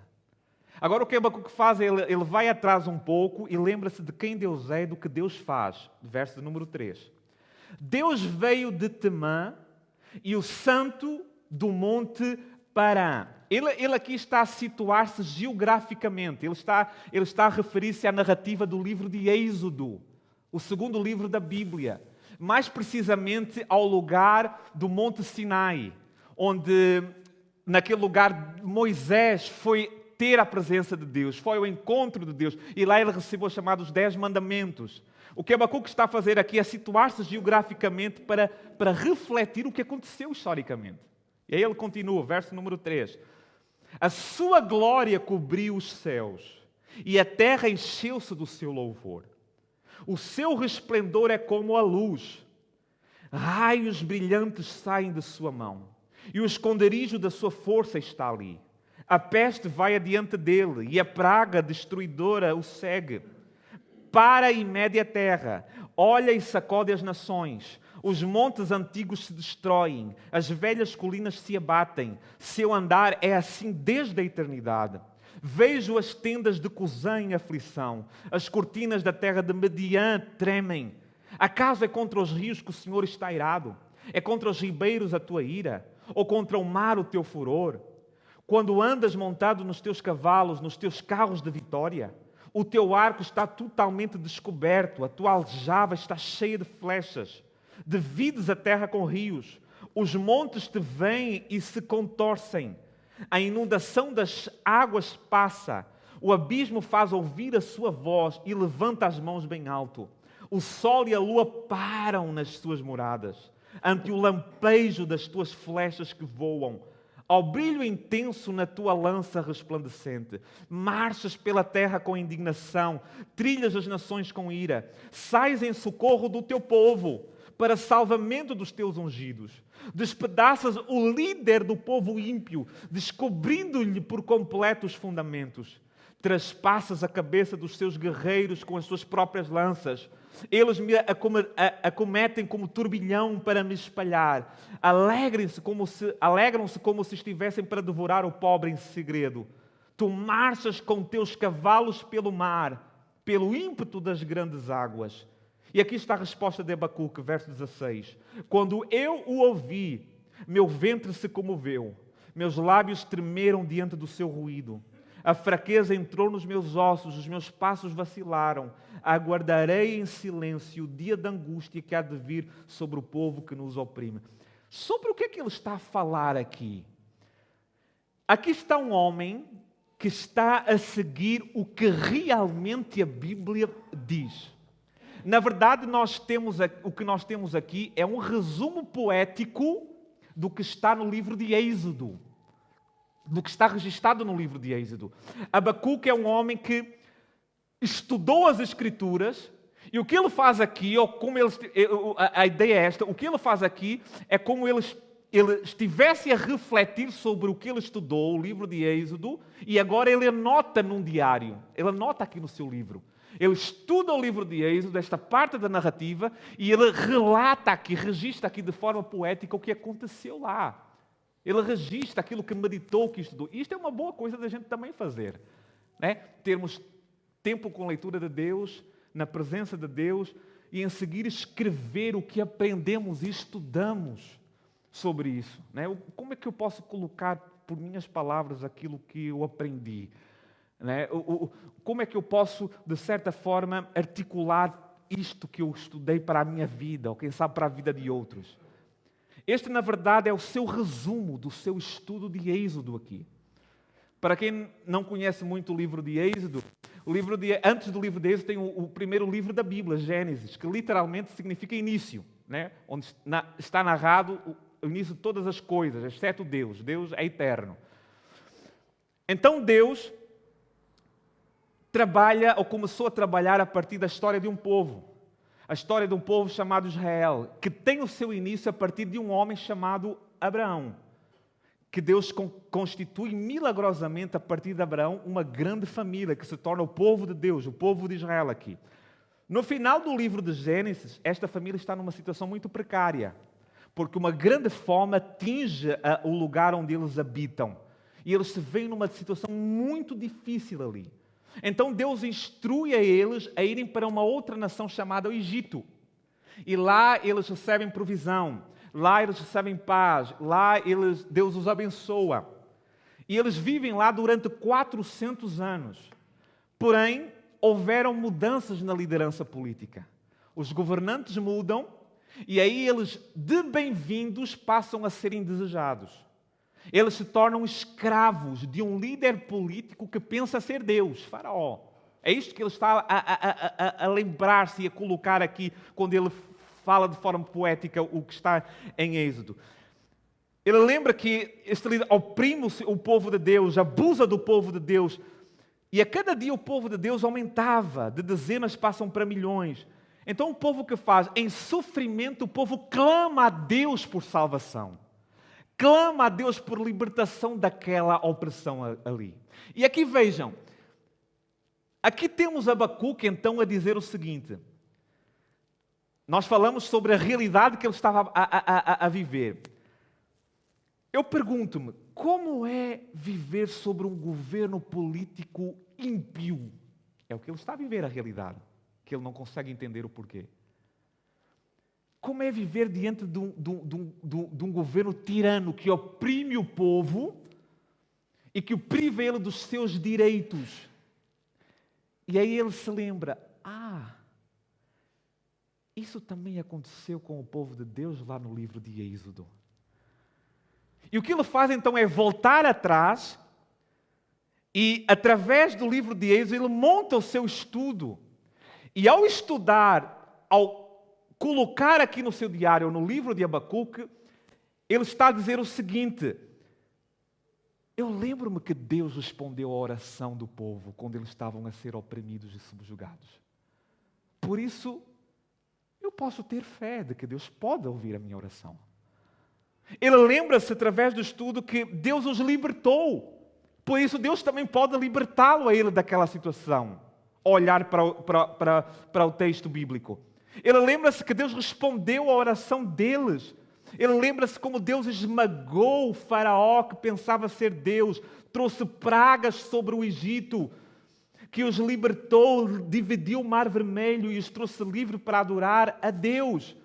B: Agora o que Abacuque faz é ele vai atrás um pouco e lembra-se de quem Deus é e do que Deus faz. Verso de número 3. Deus veio de Temã e o santo do monte Parã. Ele aqui está a situar-se geograficamente. Ele está a referir-se à narrativa do livro de Êxodo, o segundo livro da Bíblia. Mais precisamente ao lugar do Monte Sinai, onde naquele lugar Moisés foi ter a presença de Deus, foi ao encontro de Deus, e lá ele recebeu os chamados 10 mandamentos. O que Abacuque está a fazer aqui é situar-se geograficamente para refletir o que aconteceu historicamente. E aí ele continua, verso número 3. A sua glória cobriu os céus, e a terra encheu-se do seu louvor. O seu resplendor é como a luz. Raios brilhantes saem de sua mão, e o esconderijo da sua força está ali. A peste vai adiante dele, e a praga destruidora o segue. Para e mede a terra, olha e sacode as nações. Os montes antigos se destroem, as velhas colinas se abatem. Seu andar é assim desde a eternidade. Vejo as tendas de Cusã em aflição, as cortinas da terra de Mediã tremem. Acaso é contra os rios que o Senhor está irado? É contra os ribeiros a tua ira? Ou contra o mar o teu furor? Quando andas montado nos teus cavalos, nos teus carros de vitória, o teu arco está totalmente descoberto, a tua aljava está cheia de flechas. Divides a terra com rios, os montes te vêm e se contorcem. A inundação das águas passa, o abismo faz ouvir a sua voz e levanta as mãos bem alto. O sol e a lua param nas suas moradas, ante o lampejo das tuas flechas que voam. Ao brilho intenso na tua lança resplandecente, marchas pela terra com indignação, trilhas as nações com ira, sais em socorro do teu povo, para salvamento dos teus ungidos. Despedaças o líder do povo ímpio, descobrindo-lhe por completo os fundamentos. Traspassas a cabeça dos seus guerreiros com as suas próprias lanças. Eles me acometem como turbilhão para me espalhar. Alegram-se como se estivessem para devorar o pobre em segredo. Tu marchas com teus cavalos pelo mar, pelo ímpeto das grandes águas. E aqui está a resposta de Abacuque, verso 16. Quando eu o ouvi, meu ventre se comoveu, meus lábios tremeram diante do seu ruído. A fraqueza entrou nos meus ossos, os meus passos vacilaram. Aguardarei em silêncio o dia da angústia que há de vir sobre o povo que nos oprime. Sobre o que é que ele está a falar aqui? Aqui está um homem que está a seguir o que realmente a Bíblia diz. Na verdade, o que nós temos aqui é um resumo poético do que está no livro de Êxodo, do que está registado no livro de Êxodo. Abacuque é um homem que estudou as Escrituras, e o que ele faz aqui, ou como a ideia é esta, o que ele faz aqui é como ele estivesse a refletir sobre o que ele estudou, o livro de Êxodo, e agora ele anota num diário, ele anota aqui no seu livro. Ele estuda o livro de Êxodo, esta parte da narrativa, e ele relata aqui, registra aqui de forma poética o que aconteceu lá. Ele registra aquilo que meditou, que estudou. Isto é uma boa coisa da gente também fazer, né? Termos tempo com a leitura de Deus, na presença de Deus, e em seguir escrever o que aprendemos e estudamos sobre isso, né? Como é que eu posso colocar por minhas palavras aquilo que eu aprendi? Né? Como é que eu posso, de certa forma, articular isto que eu estudei para a minha vida, ou quem sabe para a vida de outros? Este, na verdade, é o seu resumo do seu estudo de Êxodo aqui. Para quem não conhece muito o livro de Êxodo, antes do livro de Êxodo tem o primeiro livro da Bíblia, Gênesis, que literalmente significa início, né? Onde está narrado o início de todas as coisas, exceto Deus. Deus é eterno. Então Deus trabalha, ou começou a trabalhar a partir da história de um povo. A história de um povo chamado Israel, que tem o seu início a partir de um homem chamado Abraão, que Deus constitui milagrosamente a partir de Abraão uma grande família, que se torna o povo de Deus, o povo de Israel aqui. No final do livro de Gênesis, esta família está numa situação muito precária, porque uma grande fome atinge o lugar onde eles habitam. E eles se veem numa situação muito difícil ali. Então Deus instrui a eles a irem para uma outra nação chamada o Egito. E lá eles recebem provisão, lá eles recebem paz, lá Deus os abençoa. E eles vivem lá durante 400 anos. Porém, houveram mudanças na liderança política. Os governantes mudam e aí eles, de bem-vindos, passam a ser indesejados. Eles se tornam escravos de um líder político que pensa ser Deus, Faraó. É isto que ele está a lembrar-se e a colocar aqui quando ele fala de forma poética o que está em Êxodo. Ele lembra que este líder oprime o povo de Deus, abusa do povo de Deus. E a cada dia o povo de Deus aumentava, de dezenas passam para milhões. Então o povo que faz? Em sofrimento, o povo clama a Deus por salvação. Clama a Deus por libertação daquela opressão ali. E aqui vejam, aqui temos Abacuque então a dizer o seguinte. Nós falamos sobre a realidade que ele estava a viver. Eu pergunto-me, como é viver sobre um governo político ímpio? É o que ele está a viver, a realidade, que ele não consegue entender o porquê. Como é viver diante de um governo tirano que oprime o povo e que o priva ele dos seus direitos? E aí ele se lembra, isso também aconteceu com o povo de Deus lá no livro de Êxodo. E o que ele faz então é voltar atrás e, através do livro de Êxodo, ele monta o seu estudo. E ao estudar, ao colocar aqui no seu diário, no livro de Abacuque, ele está a dizer o seguinte: eu lembro-me que Deus respondeu à oração do povo quando eles estavam a ser oprimidos e subjugados. Por isso, eu posso ter fé de que Deus pode ouvir a minha oração. Ele lembra-se, através do estudo, que Deus os libertou. Por isso, Deus também pode libertá-lo a ele daquela situação. Olhar para o texto bíblico. Ele lembra-se que Deus respondeu à oração deles. Ele lembra-se como Deus esmagou o faraó que pensava ser Deus, trouxe pragas sobre o Egito, que os libertou, dividiu o Mar Vermelho e os trouxe livre para adorar a Deus.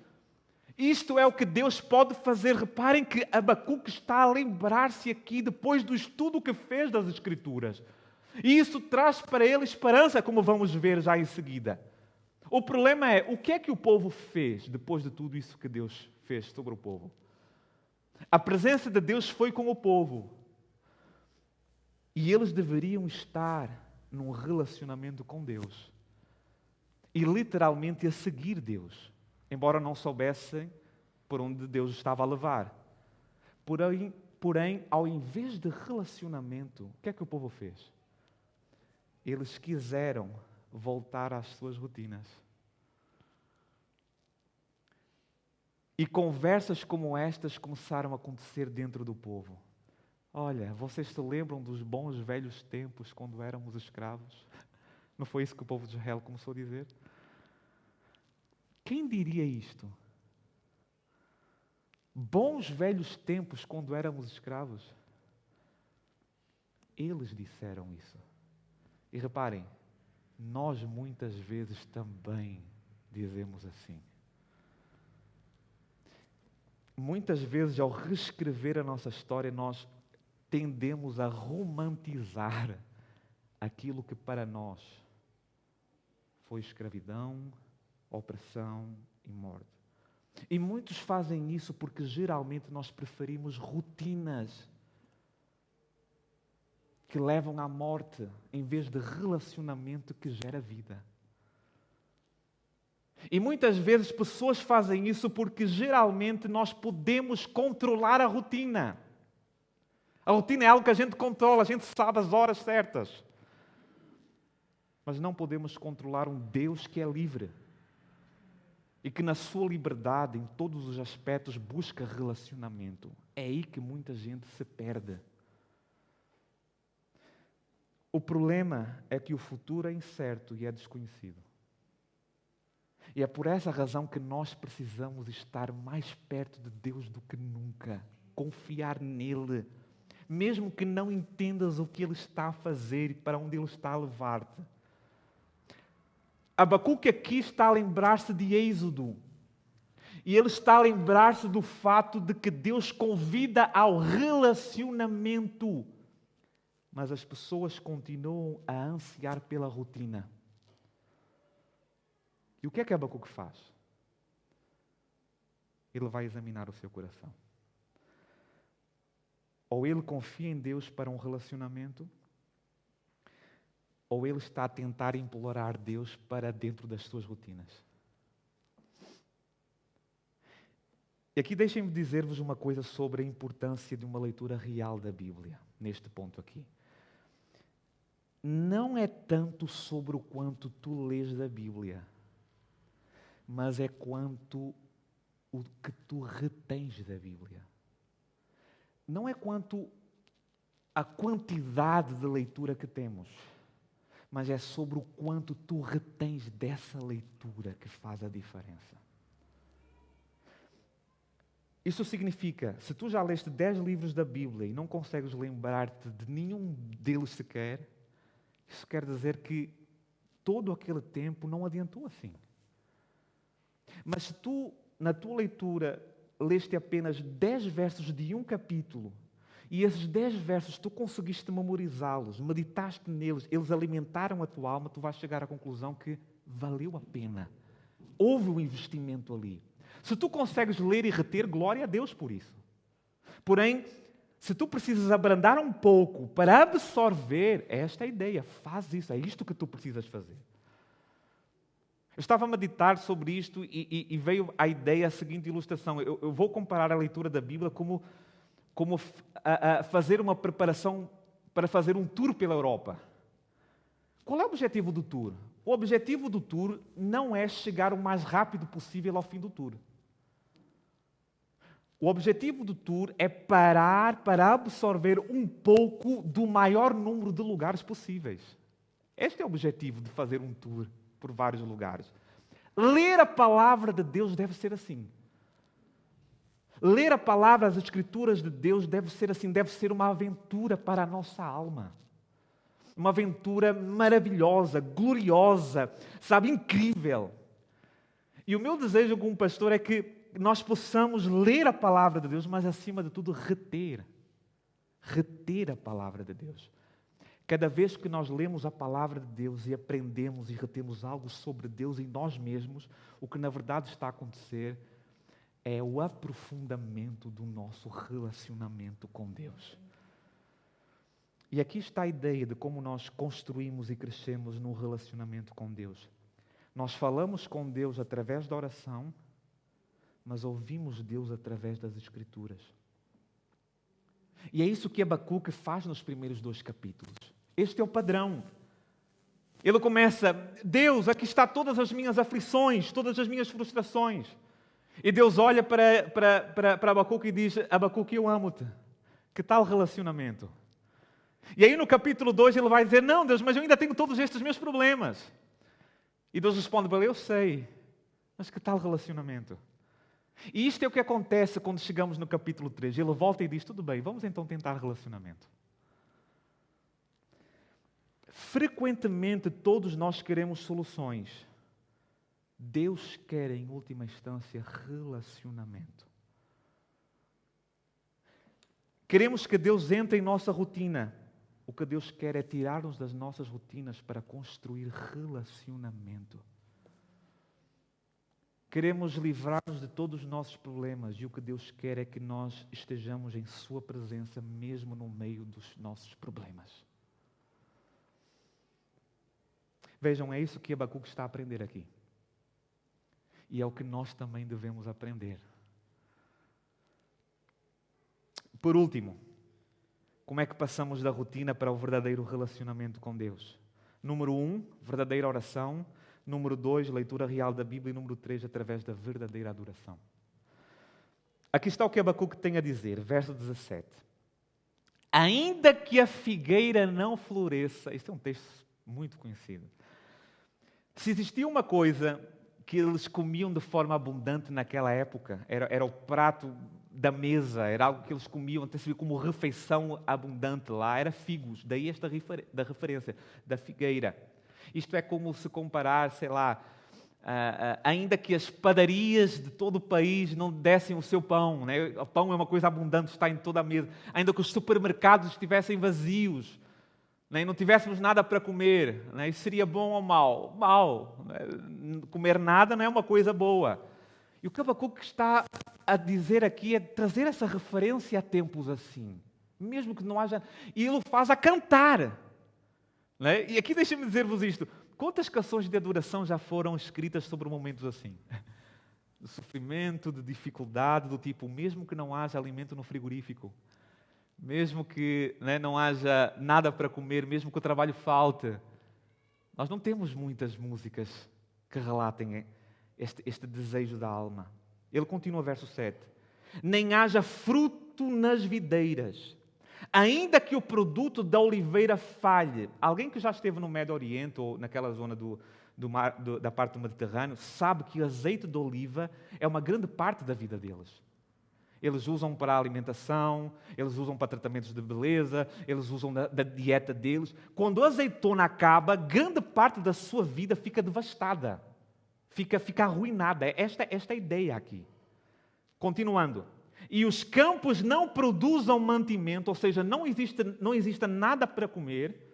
B: Isto é o que Deus pode fazer. Reparem que Abacuque está a lembrar-se aqui, depois do estudo que fez das Escrituras. E isso traz para ele esperança, como vamos ver já em seguida. O problema é, o que é que o povo fez depois de tudo isso que Deus fez sobre o povo? A presença de Deus foi com o povo. E eles deveriam estar num relacionamento com Deus. E literalmente a seguir Deus. Embora não soubessem por onde Deus estava a levar. Porém, ao invés de relacionamento, o que é que o povo fez? Eles quiseram voltar às suas rotinas. E conversas como estas começaram a acontecer dentro do povo. Olha, vocês se lembram dos bons velhos tempos quando éramos escravos? Não foi isso que o povo de Israel começou a dizer? Quem diria isto? Bons velhos tempos quando éramos escravos? Eles disseram isso. E reparem, nós muitas vezes também dizemos assim. Muitas vezes, ao reescrever a nossa história, nós tendemos a romantizar aquilo que para nós foi escravidão, opressão e morte. E muitos fazem isso porque geralmente nós preferimos rotinas que levam à morte, em vez de relacionamento que gera vida. E muitas vezes pessoas fazem isso porque geralmente nós podemos controlar a rotina. A rotina é algo que a gente controla, a gente sabe as horas certas. Mas não podemos controlar um Deus que é livre. E que na sua liberdade, em todos os aspectos, busca relacionamento. É aí que muita gente se perde. O problema é que o futuro é incerto e é desconhecido. E é por essa razão que nós precisamos estar mais perto de Deus do que nunca. Confiar nele. Mesmo que não entendas o que Ele está a fazer e para onde Ele está a levar-te. Abacuque aqui está a lembrar-se de Êxodo. E ele está a lembrar-se do fato de que Deus convida ao relacionamento. Mas as pessoas continuam a ansiar pela rotina. E o que é que Abacuque faz? Ele vai examinar o seu coração. Ou ele confia em Deus para um relacionamento, ou ele está a tentar implorar Deus para dentro das suas rotinas. E aqui deixem-me dizer-vos uma coisa sobre a importância de uma leitura real da Bíblia, neste ponto aqui. Não é tanto sobre o quanto tu lês da Bíblia, mas é quanto o que tu retens da Bíblia. Não é quanto a quantidade de leitura que temos, mas é sobre o quanto tu retens dessa leitura que faz a diferença. Isso significa, se tu já leste 10 livros da Bíblia e não consegues lembrar-te de nenhum deles sequer, isso quer dizer que todo aquele tempo não adiantou assim. Mas se tu, na tua leitura, leste apenas 10 versos de um capítulo, e esses 10 versos tu conseguiste memorizá-los, meditaste neles, eles alimentaram a tua alma, tu vais chegar à conclusão que valeu a pena. Houve um investimento ali. Se tu consegues ler e reter, glória a Deus por isso. Porém, se tu precisas abrandar um pouco para absorver, esta é a ideia, faz isso, é isto que tu precisas fazer. Eu estava a meditar sobre isto e veio a ideia, a seguinte ilustração. Eu vou comparar a leitura da Bíblia como a fazer uma preparação para fazer um tour pela Europa. Qual é o objetivo do tour? O objetivo do tour não é chegar o mais rápido possível ao fim do tour. O objetivo do tour é parar para absorver um pouco do maior número de lugares possíveis. Este é o objetivo de fazer um tour por vários lugares. Ler a palavra de Deus deve ser assim. Ler a palavra, as Escrituras de Deus deve ser assim, deve ser uma aventura para a nossa alma. Uma aventura maravilhosa, gloriosa, sabe, incrível. E o meu desejo como pastor é que nós possamos ler a palavra de Deus, mas acima de tudo reter a palavra de Deus. Cada vez que nós lemos a palavra de Deus e aprendemos e retemos algo sobre Deus em nós mesmos, o que na verdade está a acontecer é o aprofundamento do nosso relacionamento com Deus. E aqui está a ideia de como nós construímos e crescemos num relacionamento com Deus. Nós falamos com Deus através da oração, mas ouvimos Deus através das Escrituras. E é isso que Abacuque faz nos primeiros 2 capítulos. Este é o padrão. Ele começa, Deus, aqui está todas as minhas aflições, todas as minhas frustrações. E Deus olha para Abacuque e diz, Abacuque, eu amo-te. Que tal relacionamento? E aí no capítulo 2 ele vai dizer, não Deus, mas eu ainda tenho todos estes meus problemas. E Deus responde para ele, eu sei, mas que tal relacionamento? E isto é o que acontece quando chegamos no capítulo 3. Ele volta e diz, tudo bem, vamos então tentar relacionamento. Frequentemente todos nós queremos soluções. Deus quer, em última instância, relacionamento. Queremos que Deus entre em nossa rotina. O que Deus quer é tirar-nos das nossas rotinas para construir relacionamento. Queremos livrar-nos de todos os nossos problemas e o que Deus quer é que nós estejamos em Sua presença mesmo no meio dos nossos problemas. Vejam, é isso que Abacuque está a aprender aqui. E é o que nós também devemos aprender. Por último, como é que passamos da rotina para o verdadeiro relacionamento com Deus? Número 1, verdadeira oração. Número 2, leitura real da Bíblia. E número 3, através da verdadeira adoração. Aqui está o que Abacuque tem a dizer, verso 17. Ainda que a figueira não floresça, este é um texto muito conhecido. Se existia uma coisa que eles comiam de forma abundante naquela época, era o prato da mesa, era algo que eles comiam até se via como refeição abundante lá, era figos, daí esta da referência, da figueira. Isto é como se comparar, sei lá, ainda que as padarias de todo o país não dessem o seu pão, né? O pão é uma coisa abundante, está em toda a mesa, ainda que os supermercados estivessem vazios, né? E não tivéssemos nada para comer, né? Isso seria bom ou mau? Mau. Né? Comer nada não é uma coisa boa. E o que Abacuque está a dizer aqui é trazer essa referência a tempos assim, mesmo que não haja, e ele o faz a cantar. Né? E aqui deixem-me dizer-vos isto. Quantas canções de adoração já foram escritas sobre momentos assim? De sofrimento, de dificuldade, do tipo, mesmo que não haja alimento no frigorífico, mesmo que, né, não haja nada para comer, mesmo que o trabalho falte. Nós não temos muitas músicas que relatem este desejo da alma. Ele continua, verso 7. Nem haja fruto nas videiras, ainda que o produto da oliveira falhe. Alguém que já esteve no Médio Oriente ou naquela zona da parte do Mediterrâneo sabe que o azeite de oliva é uma grande parte da vida deles. Eles usam para a alimentação, eles usam para tratamentos de beleza, eles usam da dieta deles. Quando a azeitona acaba, grande parte da sua vida fica devastada, fica arruinada. Esta é a ideia aqui. Continuando. E os campos não produzam mantimento, ou seja, não existe nada para comer.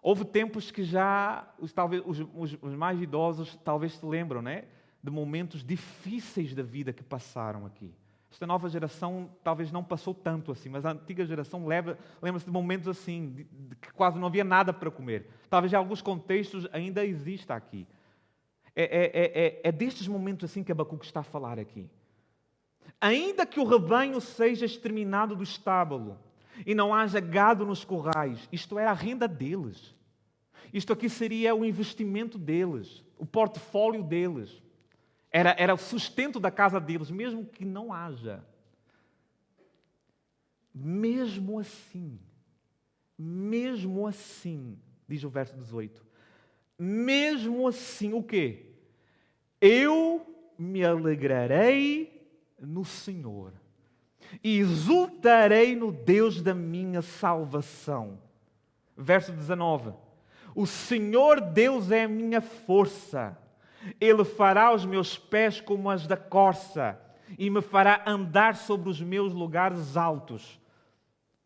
B: Houve tempos que já, talvez os mais idosos talvez se lembram, né, de momentos difíceis da vida que passaram aqui. Esta nova geração talvez não passou tanto assim, mas a antiga geração lembra-se de momentos assim, de que quase não havia nada para comer. Talvez em alguns contextos ainda exista aqui. É destes momentos assim que Abacuque está a falar aqui. Ainda que o rebanho seja exterminado do estábulo e não haja gado nos currais, isto era a renda deles. Isto aqui seria o investimento deles, o portfólio deles. Era o sustento da casa deles, mesmo que não haja. Mesmo assim, diz o verso 18, mesmo assim o quê? Eu me alegrarei no Senhor e exultarei no Deus da minha salvação. Verso 19. O Senhor Deus é a minha força. Ele fará os meus pés como as da corça e me fará andar sobre os meus lugares altos.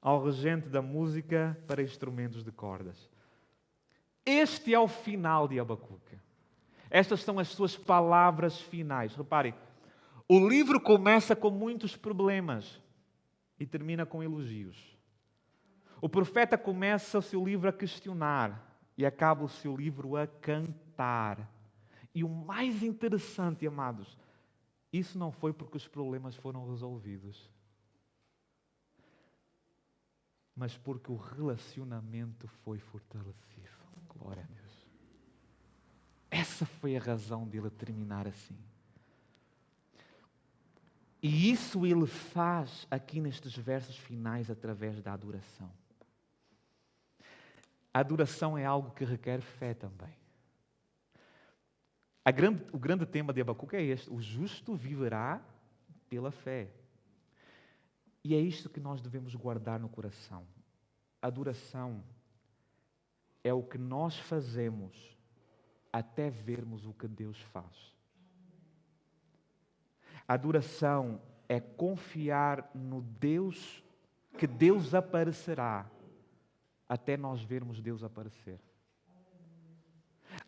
B: Ao regente da música para instrumentos de cordas. Este é o final de Abacuque. Estas são as suas palavras finais. Reparem, o livro começa com muitos problemas e termina com elogios. O profeta começa o seu livro a questionar e acaba o seu livro a cantar. E o mais interessante, amados, isso não foi porque os problemas foram resolvidos, mas porque o relacionamento foi fortalecido. Glória a Deus. Essa foi a razão dele terminar assim. E isso ele faz aqui nestes versos finais através da adoração. A adoração é algo que requer fé também. O grande tema de Abacuque é este: o justo viverá pela fé. E é isto que nós devemos guardar no coração. A adoração é o que nós fazemos até vermos o que Deus faz. A adoração é confiar no Deus, que Deus aparecerá até nós vermos Deus aparecer.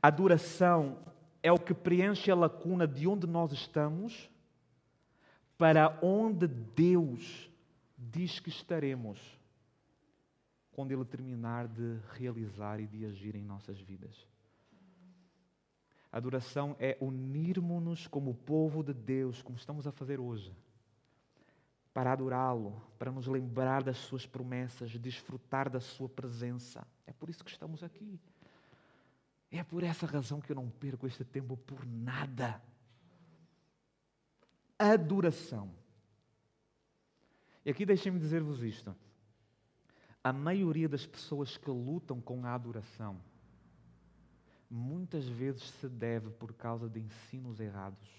B: A adoração é o que preenche a lacuna de onde nós estamos para onde Deus diz que estaremos quando Ele terminar de realizar e de agir em nossas vidas. A adoração é unirmos-nos como povo de Deus, como estamos a fazer hoje, para adorá-lo, para nos lembrar das suas promessas, desfrutar da sua presença. É por isso que estamos aqui. É por essa razão que eu não perco este tempo por nada. Adoração. E aqui deixem-me dizer-vos isto. A maioria das pessoas que lutam com a adoração muitas vezes se deve por causa de ensinos errados.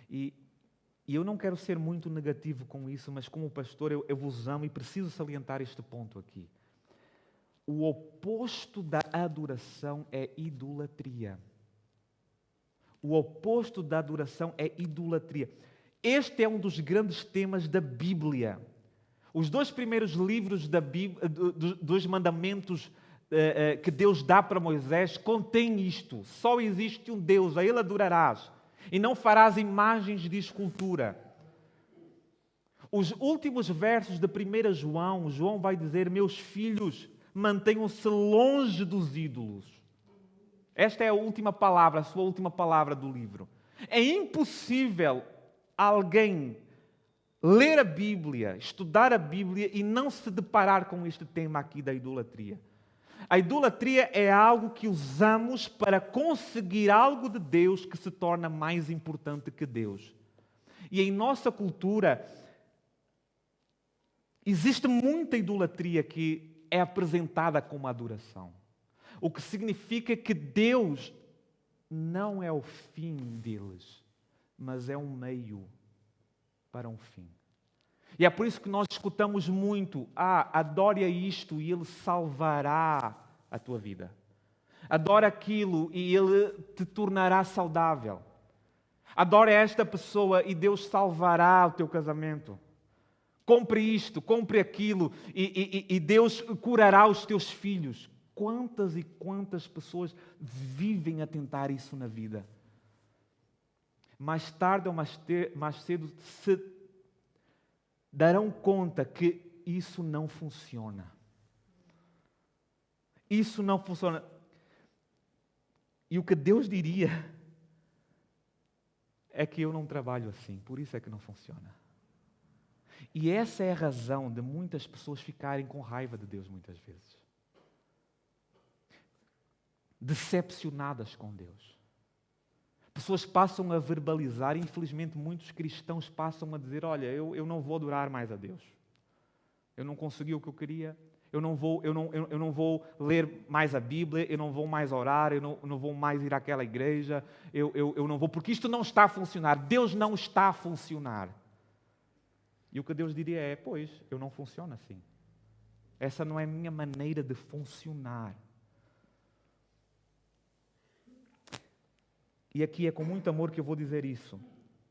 B: E eu não quero ser muito negativo com isso, mas como pastor eu vos amo e preciso salientar este ponto aqui. O oposto da adoração é idolatria. O oposto da adoração é idolatria. Este é um dos grandes temas da Bíblia. Os 2 primeiros livros da Bíblia, dos mandamentos que Deus dá para Moisés, contém isto. Só existe um Deus, a Ele adorarás. E não farás imagens de escultura. Os últimos versos de 1 João, João vai dizer: meus filhos, mantenham-se longe dos ídolos. Esta é a última palavra, a sua última palavra do livro. É impossível alguém ler a Bíblia, estudar a Bíblia e não se deparar com este tema aqui da idolatria. A idolatria é algo que usamos para conseguir algo de Deus que se torna mais importante que Deus. E em nossa cultura existe muita idolatria que é apresentada como adoração. O que significa que Deus não é o fim deles, mas é um meio para um fim. E é por isso que nós escutamos muito: adore a isto e Ele salvará a tua vida. Adora aquilo e Ele te tornará saudável. Adore esta pessoa e Deus salvará o teu casamento. Compre isto, compre aquilo e Deus curará os teus filhos. Quantas e quantas pessoas vivem a tentar isso na vida? Mais tarde ou mais cedo se darão conta que isso não funciona. Isso não funciona. E o que Deus diria é que eu não trabalho assim, por isso é que não funciona. E essa é a razão de muitas pessoas ficarem com raiva de Deus muitas vezes. Decepcionadas com Deus. Pessoas passam a verbalizar, infelizmente muitos cristãos passam a dizer: olha, eu não vou adorar mais a Deus. Eu não consegui o que eu queria, eu não vou ler mais a Bíblia, eu não vou mais orar, eu não vou mais ir àquela igreja, eu não vou, porque isto não está a funcionar, Deus não está a funcionar. E o que Deus diria é: pois, eu não funciono assim. Essa não é a minha maneira de funcionar. E aqui é com muito amor que eu vou dizer isso.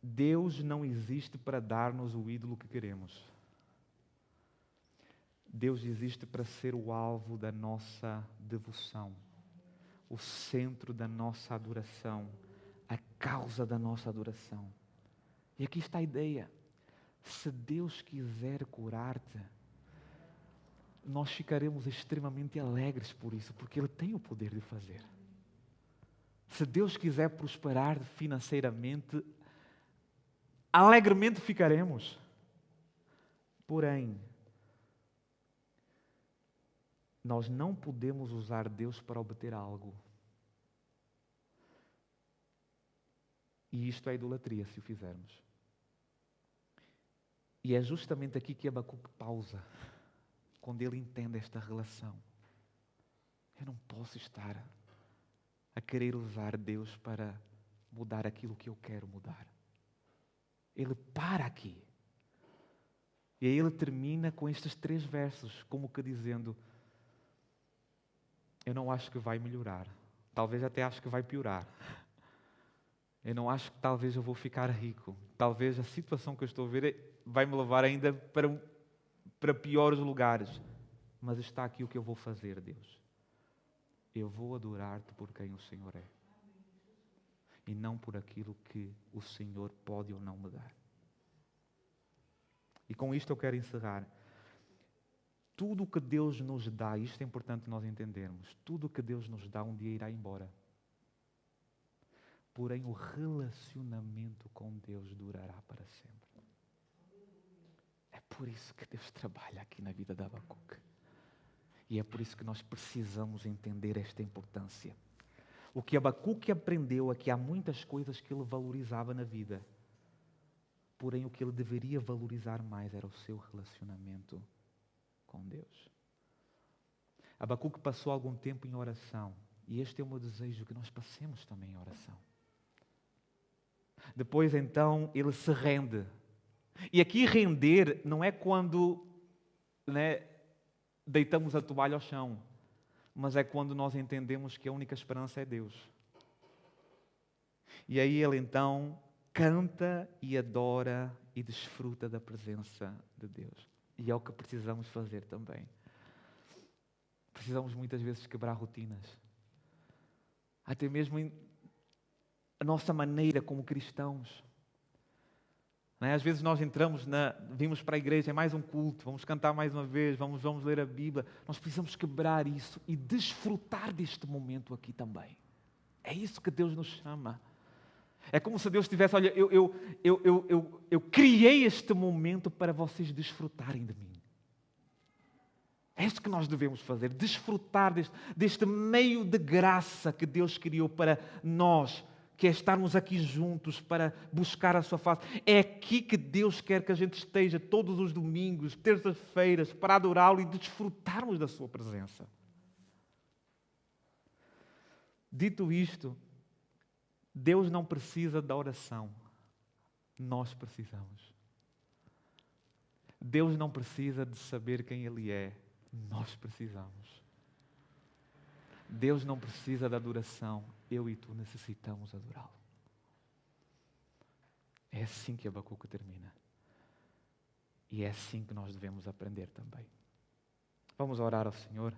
B: Deus não existe para dar-nos o ídolo que queremos. Deus existe para ser o alvo da nossa devoção, o centro da nossa adoração, a causa da nossa adoração. E aqui está a ideia. Se Deus quiser curar-te, nós ficaremos extremamente alegres por isso, porque Ele tem o poder de fazer. Se Deus quiser prosperar financeiramente, alegremente ficaremos. Porém, nós não podemos usar Deus para obter algo. E isto é idolatria, se o fizermos. E é justamente aqui que Abacuque pausa, quando ele entende esta relação. Eu não posso estar a querer usar Deus para mudar aquilo que eu quero mudar. Ele para aqui. E aí ele termina com estes 3 versos, como que dizendo: eu não acho que vai melhorar. Talvez até acho que vai piorar. Eu não acho que talvez eu vou ficar rico. Talvez a situação que eu estou a ver vai me levar ainda para piores lugares. Mas está aqui o que eu vou fazer, Deus. Eu vou adorar-te por quem o Senhor é. e não por aquilo que o Senhor pode ou não me dar. E com isto eu quero encerrar. Tudo o que Deus nos dá, isto é importante nós entendermos, tudo o que Deus nos dá um dia irá embora. Porém, o relacionamento com Deus durará para sempre. É por isso que Deus trabalha aqui na vida de Abacuque. E é por isso que nós precisamos entender esta importância. O que Abacuque aprendeu é que há muitas coisas que ele valorizava na vida. Porém, o que ele deveria valorizar mais era o seu relacionamento com Deus. Abacuque passou algum tempo em oração. E este é o meu desejo, que nós passemos também em oração. Depois, então, ele se rende. E aqui render não é quando, deitamos a toalha ao chão, mas é quando nós entendemos que a única esperança é Deus. E aí ele então canta e adora e desfruta da presença de Deus. E é o que precisamos fazer também. Precisamos muitas vezes quebrar rotinas. Até mesmo a nossa maneira como cristãos. Às vezes nós vimos para a igreja, é mais um culto, vamos cantar mais uma vez, vamos ler a Bíblia. Nós precisamos quebrar isso e desfrutar deste momento aqui também. É isso que Deus nos chama. É como se Deus tivesse, olha, eu criei este momento para vocês desfrutarem de mim. É isso que nós devemos fazer, desfrutar deste meio de graça que Deus criou para nós, que é estarmos aqui juntos para buscar a sua face. É aqui que Deus quer que a gente esteja todos os domingos, terças-feiras, para adorá-lo e desfrutarmos da sua presença. Dito isto, Deus não precisa da oração. Nós precisamos. Deus não precisa de saber quem Ele é. Nós precisamos. Deus não precisa da adoração. Eu e tu necessitamos adorá-lo. É assim que Abacuque termina. E é assim que nós devemos aprender também. Vamos orar ao Senhor.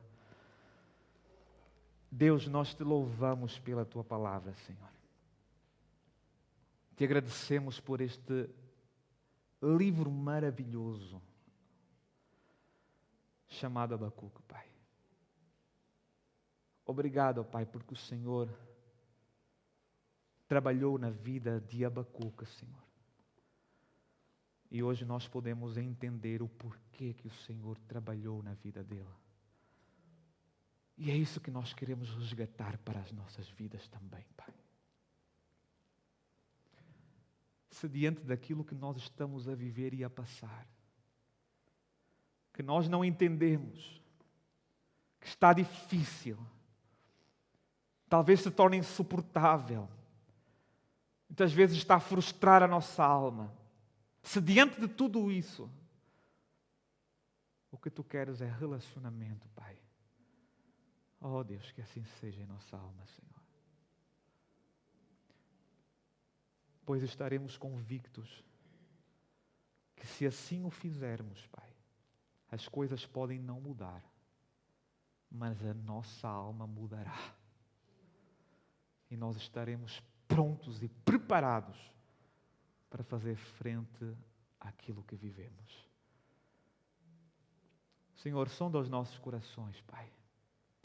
B: Deus, nós te louvamos pela tua palavra, Senhor. Te agradecemos por este livro maravilhoso chamado Abacuque, Pai. Obrigado, Pai, porque o Senhor trabalhou na vida de Abacuque, Senhor. E hoje nós podemos entender o porquê que o Senhor trabalhou na vida dele. E é isso que nós queremos resgatar para as nossas vidas também, Pai. Se diante daquilo que nós estamos a viver e a passar, que nós não entendemos, que está difícil, talvez se torne insuportável, muitas vezes está a frustrar a nossa alma. Se diante de tudo isso, o que tu queres é relacionamento, Pai. Oh Deus, que assim seja em nossa alma, Senhor. Pois estaremos convictos que se assim o fizermos, Pai, as coisas podem não mudar, mas a nossa alma mudará. E nós estaremos prontos e preparados para fazer frente àquilo que vivemos. Senhor, sonda os nossos corações, Pai.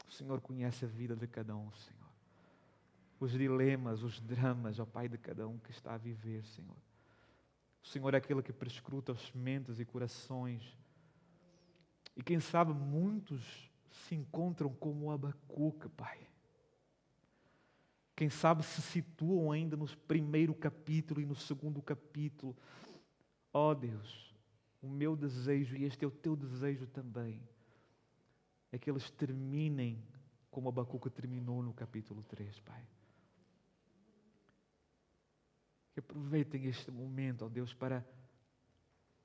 B: O Senhor conhece a vida de cada um, Senhor. Os dilemas, os dramas, ó Pai, de cada um que está a viver, Senhor. O Senhor é aquele que perscruta as mentes e corações. E quem sabe muitos se encontram como Abacuque, Pai. Quem sabe se situam ainda no primeiro capítulo e no segundo capítulo. Ó Deus, o meu desejo, e este é o teu desejo também, é que eles terminem como Abacuque terminou no capítulo 3, Pai. Que aproveitem este momento, ó Deus, para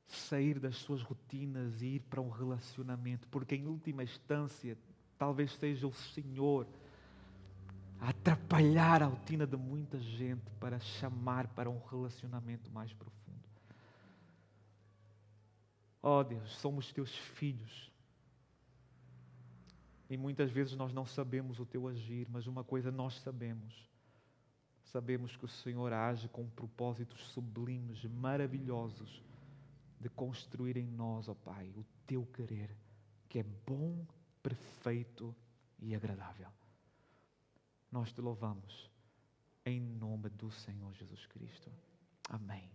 B: sair das suas rotinas e ir para um relacionamento, porque em última instância, talvez seja o Senhor a atrapalhar a rotina de muita gente para chamar para um relacionamento mais profundo. Ó Deus, somos teus filhos. E muitas vezes nós não sabemos o teu agir, mas uma coisa nós sabemos. sabemos que o Senhor age com propósitos sublimes, maravilhosos, de construir em nós, ó Pai, o Teu querer, que é bom, perfeito e agradável. Nós Te louvamos, em nome do Senhor Jesus Cristo. Amém.